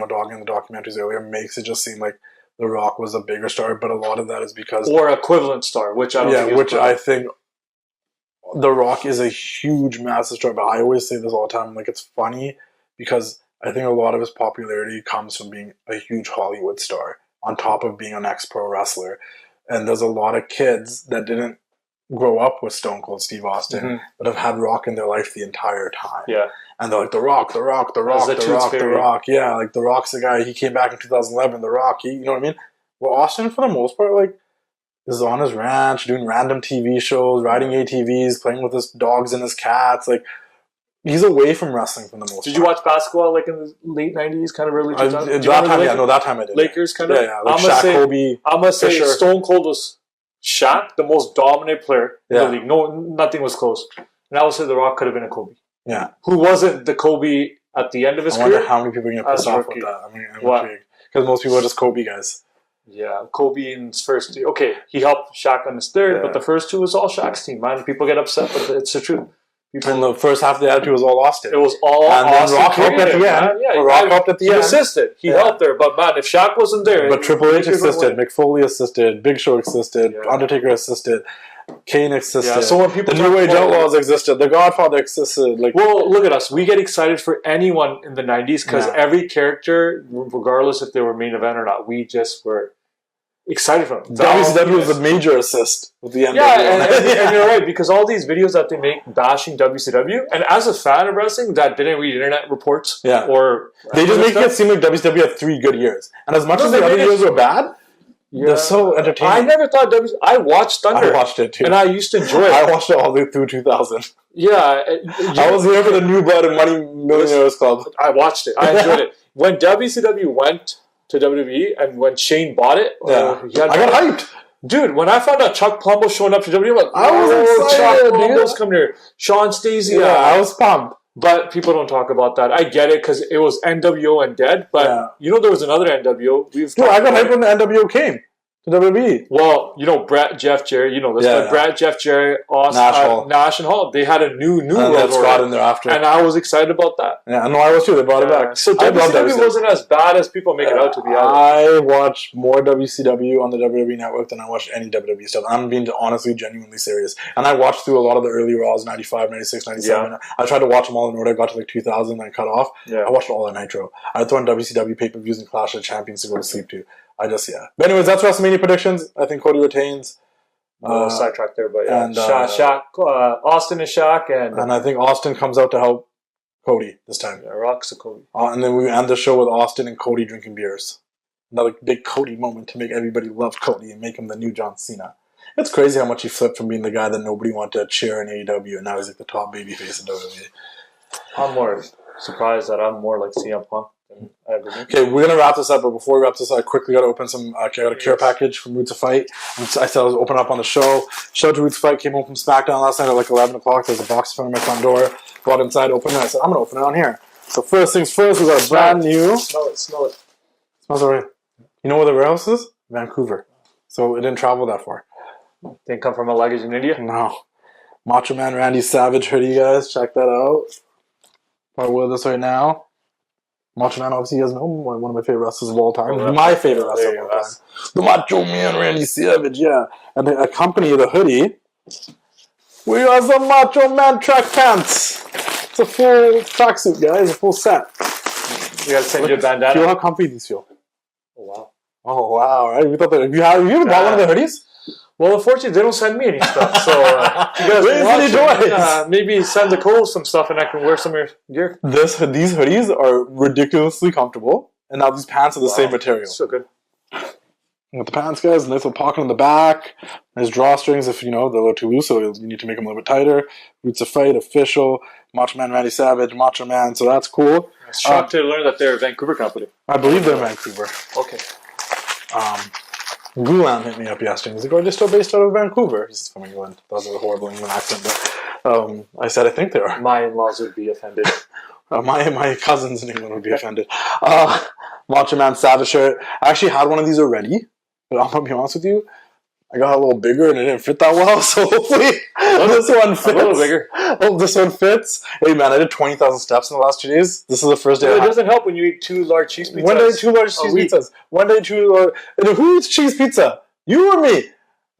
dogging the documentaries earlier, makes it just seem like The Rock was a bigger star. But a lot of that is because equivalent star, which I don't think is I think The Rock is a huge, massive star. But I always say this all the time, like it's funny because I think a lot of his popularity comes from being a huge Hollywood star on top of being an ex-pro wrestler. And there's a lot of kids that didn't grow up with Stone Cold Steve Austin, but have had Rock in their life the entire time. Yeah. And they're like, The Rock. Yeah, like The Rock's the guy. He came back in 2011. The Rock, you know what I mean? Well, Austin, for the most part, like, is on his ranch, doing random TV shows, riding ATVs, playing with his dogs and his cats. Like, he's away from wrestling for the most part. Did you watch basketball, like, in the late 90s, kind of early 2000s? That time I did. Lakers, kind of? Yeah. Like Shaq, Kobe, I'm going to say Stone Cold was Shaq, the most dominant player in the league. Nothing was close. And I would say The Rock could have been a Kobe. Yeah. Who wasn't the Kobe at the end of his career? I wonder how many people are going to piss off with that. I mean, I'm intrigued. Because most people are just Kobe guys. Yeah, Kobe in his first two. Okay, he helped Shaq on his third, but the first two was all Shaq's team, man. People get upset, but it's the truth. And the first half of the attitude was all Austin. It was all Austin. Rock helped at the end. Yeah, Rock helped at the end. He assisted. He helped there. But, man, if Shaq wasn't there... But Triple H assisted. Mick Foley assisted. Big Show assisted. Undertaker assisted. Kane assisted. Yeah, so when people the New Age Outlaws existed. The Godfather existed. Like, well, look at us. We get excited for anyone in the 90s because every character, regardless if they were main event or not, we just were... excited for them. WCW was a major assist with the end. And you're right, because all these videos that they make bashing WCW, and as a fan of wrestling that didn't read internet reports, or they just make it seem like WCW had 3 good years, and as much as the other years were bad, they're so entertaining. I never thought I watched Thunder. I watched it too, and I used to enjoy it. I watched it all the way through 2000. Yeah, I was here for the New Blood and Money Millionaires Club. I watched it. I enjoyed it. When WCW went to WWE, and when Shane bought it, I got hyped. Dude, when I found out Chuck Palumbo showing up to WWE, I'm like, I was excited, Chuck Palumbo's coming here. Sean Stacey. Yeah, I was pumped. But people don't talk about that. I get it, because it was NWO and Dead, but you know there was another NWO. Dude, I got hyped when the NWO came. to WWE. Well, Brett, Jeff, Jerry, this, but Brett, Jeff, Jerry, Austin, Nash and Hall, they had a new and logo. Scott in there after. And I was excited about that. Yeah, no, I was too. They brought it back. So WCW wasn't as bad as people make it out to be. I watched more WCW on the WWE Network than I watched any WWE stuff. I'm being honestly, genuinely serious. And I watched through a lot of the early Raws, 95, 96, 97. Yeah. I tried to watch them all in order. I got to like 2000 and I cut off. Yeah. I watched all of Nitro. I threw on WCW pay-per-views and Clash of Champions to go to sleep to. But anyways, that's WrestleMania predictions. I think Cody retains. Sidetrack there, but yeah. And, Shaq, Austin is Shaq. And I think Austin comes out to help Cody this time. Yeah, rocks a Cody. And then we end the show with Austin and Cody drinking beers. Another big Cody moment to make everybody love Cody and make him the new John Cena. It's crazy how much he flipped from being the guy that nobody wanted to cheer in AEW, and now he's like the top babyface in WWE. I'm more surprised that I'm more like CM Punk. Okay, we're gonna wrap this up, but before we wrap this up, I quickly gotta open some. I got a care package from Roots of Fight. I said I was open up on the show. Shout out to Roots of Fight. Came home from Smackdown last night at like 11 o'clock. There's a box in front of my front door. Brought inside, opened it. I said I'm gonna open it on here. So first things first, we got a brand new. Smell it. Smells alright. You know where the warehouse is? Vancouver. So it didn't travel that far. Didn't come from a luggage in India. No. Macho Man Randy Savage hoodie, guys. Check that out. Probably with us right now. Macho Man, obviously, you guys know one of my favorite wrestlers of all time. My favorite wrestler of all time. The Macho Man, Randy Savage, yeah. And to accompany the hoodie, we got some Macho Man track pants. It's a full tracksuit, guys. A full set. We gotta send you a bandana. Feel how comfy these feel. Oh, wow. Oh, wow. Right? We thought that. Have you ever bought one of the hoodies? Well, unfortunately, they don't send me any stuff. So, you guys watch, maybe send the Cole some stuff and I can wear some of your gear. These hoodies are ridiculously comfortable. And now these pants are the same material. So good. With the pants, guys, nice little pocket on the back. Nice drawstrings if, they're a little too loose, so you need to make them a little bit tighter. Roots of Fight, official. Macho Man Randy Savage, Macho Man, so that's cool. I was shocked to learn that they're a Vancouver company. I believe they're Vancouver. Okay. Gulam hit me up yesterday. He's like, "Are they still based out of Vancouver?" He's from England. That was a horrible England accent, but I said, "I think they are." My in-laws would be offended. My cousins in England would be offended. Macho Man Savage shirt. I actually had one of these already, but I'm gonna be honest with you. I got a little bigger and it didn't fit that well, so hopefully this one fits. A little bigger. Oh, this one fits. Hey man, I did 20,000 steps in the last 2 days. This is the first day. Well, it doesn't help when you eat 2 large cheese pizzas. One day 2 large cheese pizzas. One day 2 large. Who eats cheese pizza? You or me?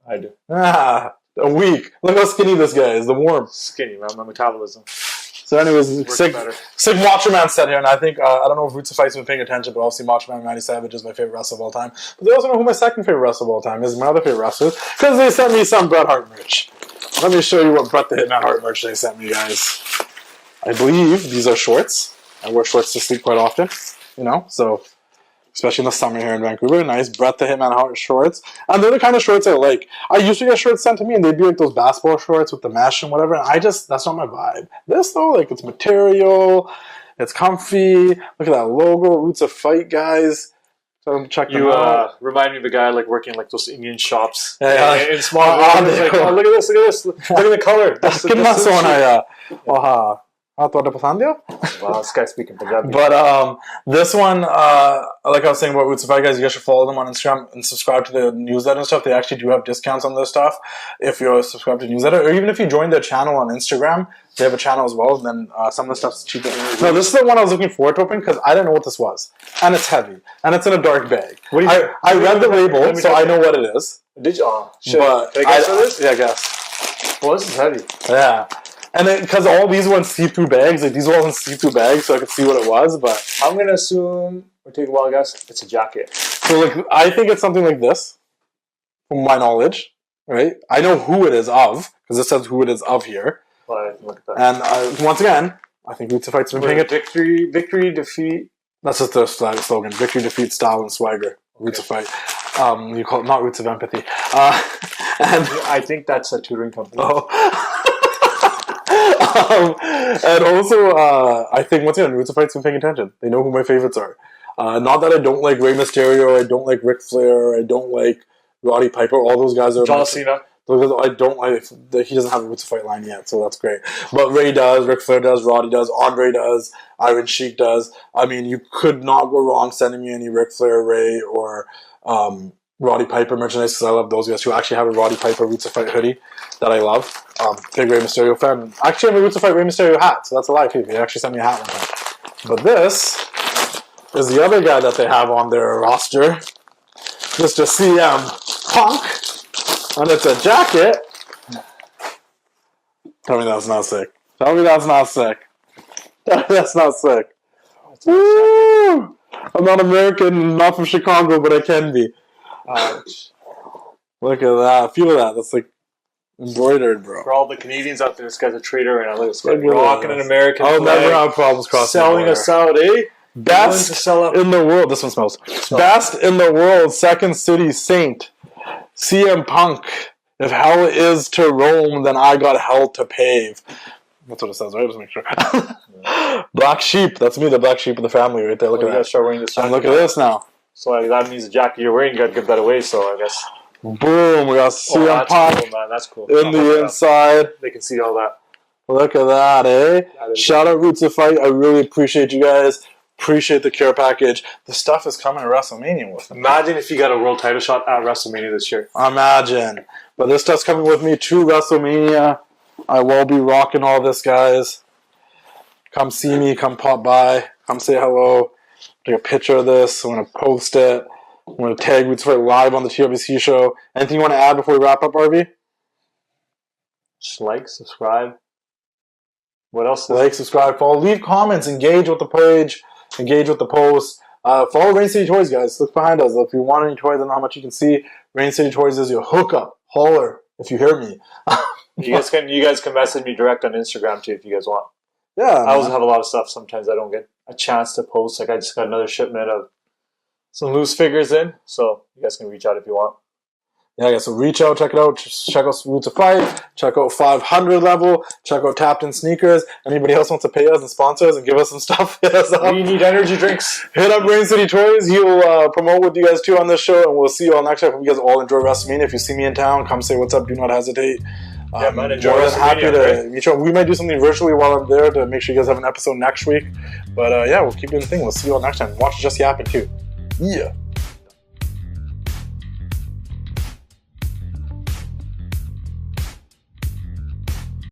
I do. A week. Look how skinny this guy is. The worm. Skinny, man. My metabolism. So anyways, sick Macho Man set here, and I think, I don't know if Roots of Fight's been paying attention, but obviously Macho Man Randy Savage is my favorite wrestler of all time. But they also know who my second favorite wrestler of all time is, my other favorite wrestler, because they sent me some Bret Hart merch. Let me show you what Bret the Hitman Hart merch they sent me, guys. I believe these are shorts. I wear shorts to sleep quite often, so... Especially in the summer here in Vancouver. Nice Bret the Hitman Hart shorts. And they're the kind of shorts I like. I used to get shorts sent to me and they'd be like those basketball shorts with the mesh and whatever. And that's not my vibe. This though, like it's material. It's comfy. Look at that logo. Roots of Fight, guys. So check them out. Remind me of a guy like working like those Indian shops. In small like, oh, look at this. Look at the color. Wow, this guy's speaking Punjabi. But this one, like I was saying about Roots of Fight, guys, you guys should follow them on Instagram and subscribe to the newsletter and stuff. They actually do have discounts on this stuff if you're subscribed to the newsletter, or even if you join their channel on Instagram. They have a channel as well, and then some of the stuff's cheaper. No, this is the one I was looking forward to opening because I didn't know what this was, and it's heavy, and it's in a dark bag. I read the label, so I know what it is. Did you? Oh, shit. But can I guess for this? Yeah, I guess. Well, this is heavy. Yeah. And because all these ones see-through bags, like these were all in see-through bags, so I could see what it was. But I'm gonna assume, or take a wild guess, it's a jacket. So, like, I think it's something like this, from my knowledge, right? I know who it is of because it says who it is of here. But look at that. And once again, I think Roots of Fight's been paying it. Victory, defeat. That's just their slogan: victory, defeat, style, and swagger. Okay. Roots of Fight. You call it not Roots of Empathy. And I think that's a tutoring company. Oh. And also, I think once again, Roots of Fight's been paying attention. They know who my favorites are. Not that I don't like Rey Mysterio, I don't like Ric Flair, I don't like Roddy Piper. All those guys are John Cena. I don't like. He doesn't have a Roots of Fight line yet, so that's great. But Ray does, Ric Flair does, Roddy does, Andre does, Iron Sheik does. I mean, you could not go wrong sending me any Ric Flair, Ray, or Roddy Piper merchandise because I love those guys who actually have a Roddy Piper Roots of Fight hoodie that I love. Big Rey Mysterio fan. Actually, I have a Roots of Fight Rey Mysterio hat, so that's a lie too. He actually sent me a hat one time. But this is the other guy that they have on their roster, Mr. CM Punk, and it's a jacket. Tell me that's not sick. Tell me that's not sick. Tell me that's not sick. Woo! I'm not American, not from Chicago, but I can be. Ouch. Look at that. Feel that. That's like embroidered, bro. For all the Canadians out there, this guy's a traitor right now. Look at this guy Look at rocking this. an American I'll flag. never have problems crossing Selling the us out, eh? Best to sell out. in the world. This one smells. Best in the world. Second City Saint. CM Punk. If hell is to roam, then I got hell to pave. That's what it says, right? Just make sure. Black sheep. That's me, the black sheep of the family right there. Look at You that. gotta start wearing this. And look at this now. So that means the jacket you're wearing, you gotta give that away. So I guess. Boom. We got CM that's Punk cool, man. That's cool. in the inside. They can see all that. Look at that, eh? Shout out Roots of Fight. I really appreciate you guys. Appreciate the care package. The stuff is coming to WrestleMania with me. Imagine if you got a world title shot at WrestleMania this year. Imagine. But this stuff's coming with me to WrestleMania. I will be rocking all this, guys. Come see me. Come pop by. Come say hello. Take a picture of this. I'm going to post it. I'm going to tag Roots of Fight live on the TWC Show. Anything you want to add before we wrap up, Arvy? Just like, subscribe. What else? Like, subscribe, follow. Leave comments. Engage with the page. Engage with the post. Follow Rain City Toys, guys. Look behind us. If you want any toys, I don't know how much you can see. Rain City Toys is your hookup. Holler if you hear me. You guys can message me direct on Instagram too if you guys want. Yeah. I also have a lot of stuff. Sometimes I don't get a chance to post. Like I just got another shipment of some loose figures in, so you guys can reach out if you want. Yeah, so reach out, check it out. Check out Roots of Fight. Check out 500 level. Check out Tapped In Sneakers. Anybody else wants to pay us and sponsor us and give us some stuff? Hit us up. We need energy drinks. Hit up Rain City Toys. He'll promote with you guys too on this show, and we'll see you all next time. Hope you guys all enjoy WrestleMania. If you see me in town, come say what's up. Do not hesitate. Yeah, man, enjoy more than happy WrestleMania, to right? meet you. We might do something virtually while I'm there to make sure you guys have an episode next week. But yeah, we'll keep doing the thing. We'll see you all next time. Watch Just Yapping too. Yeah.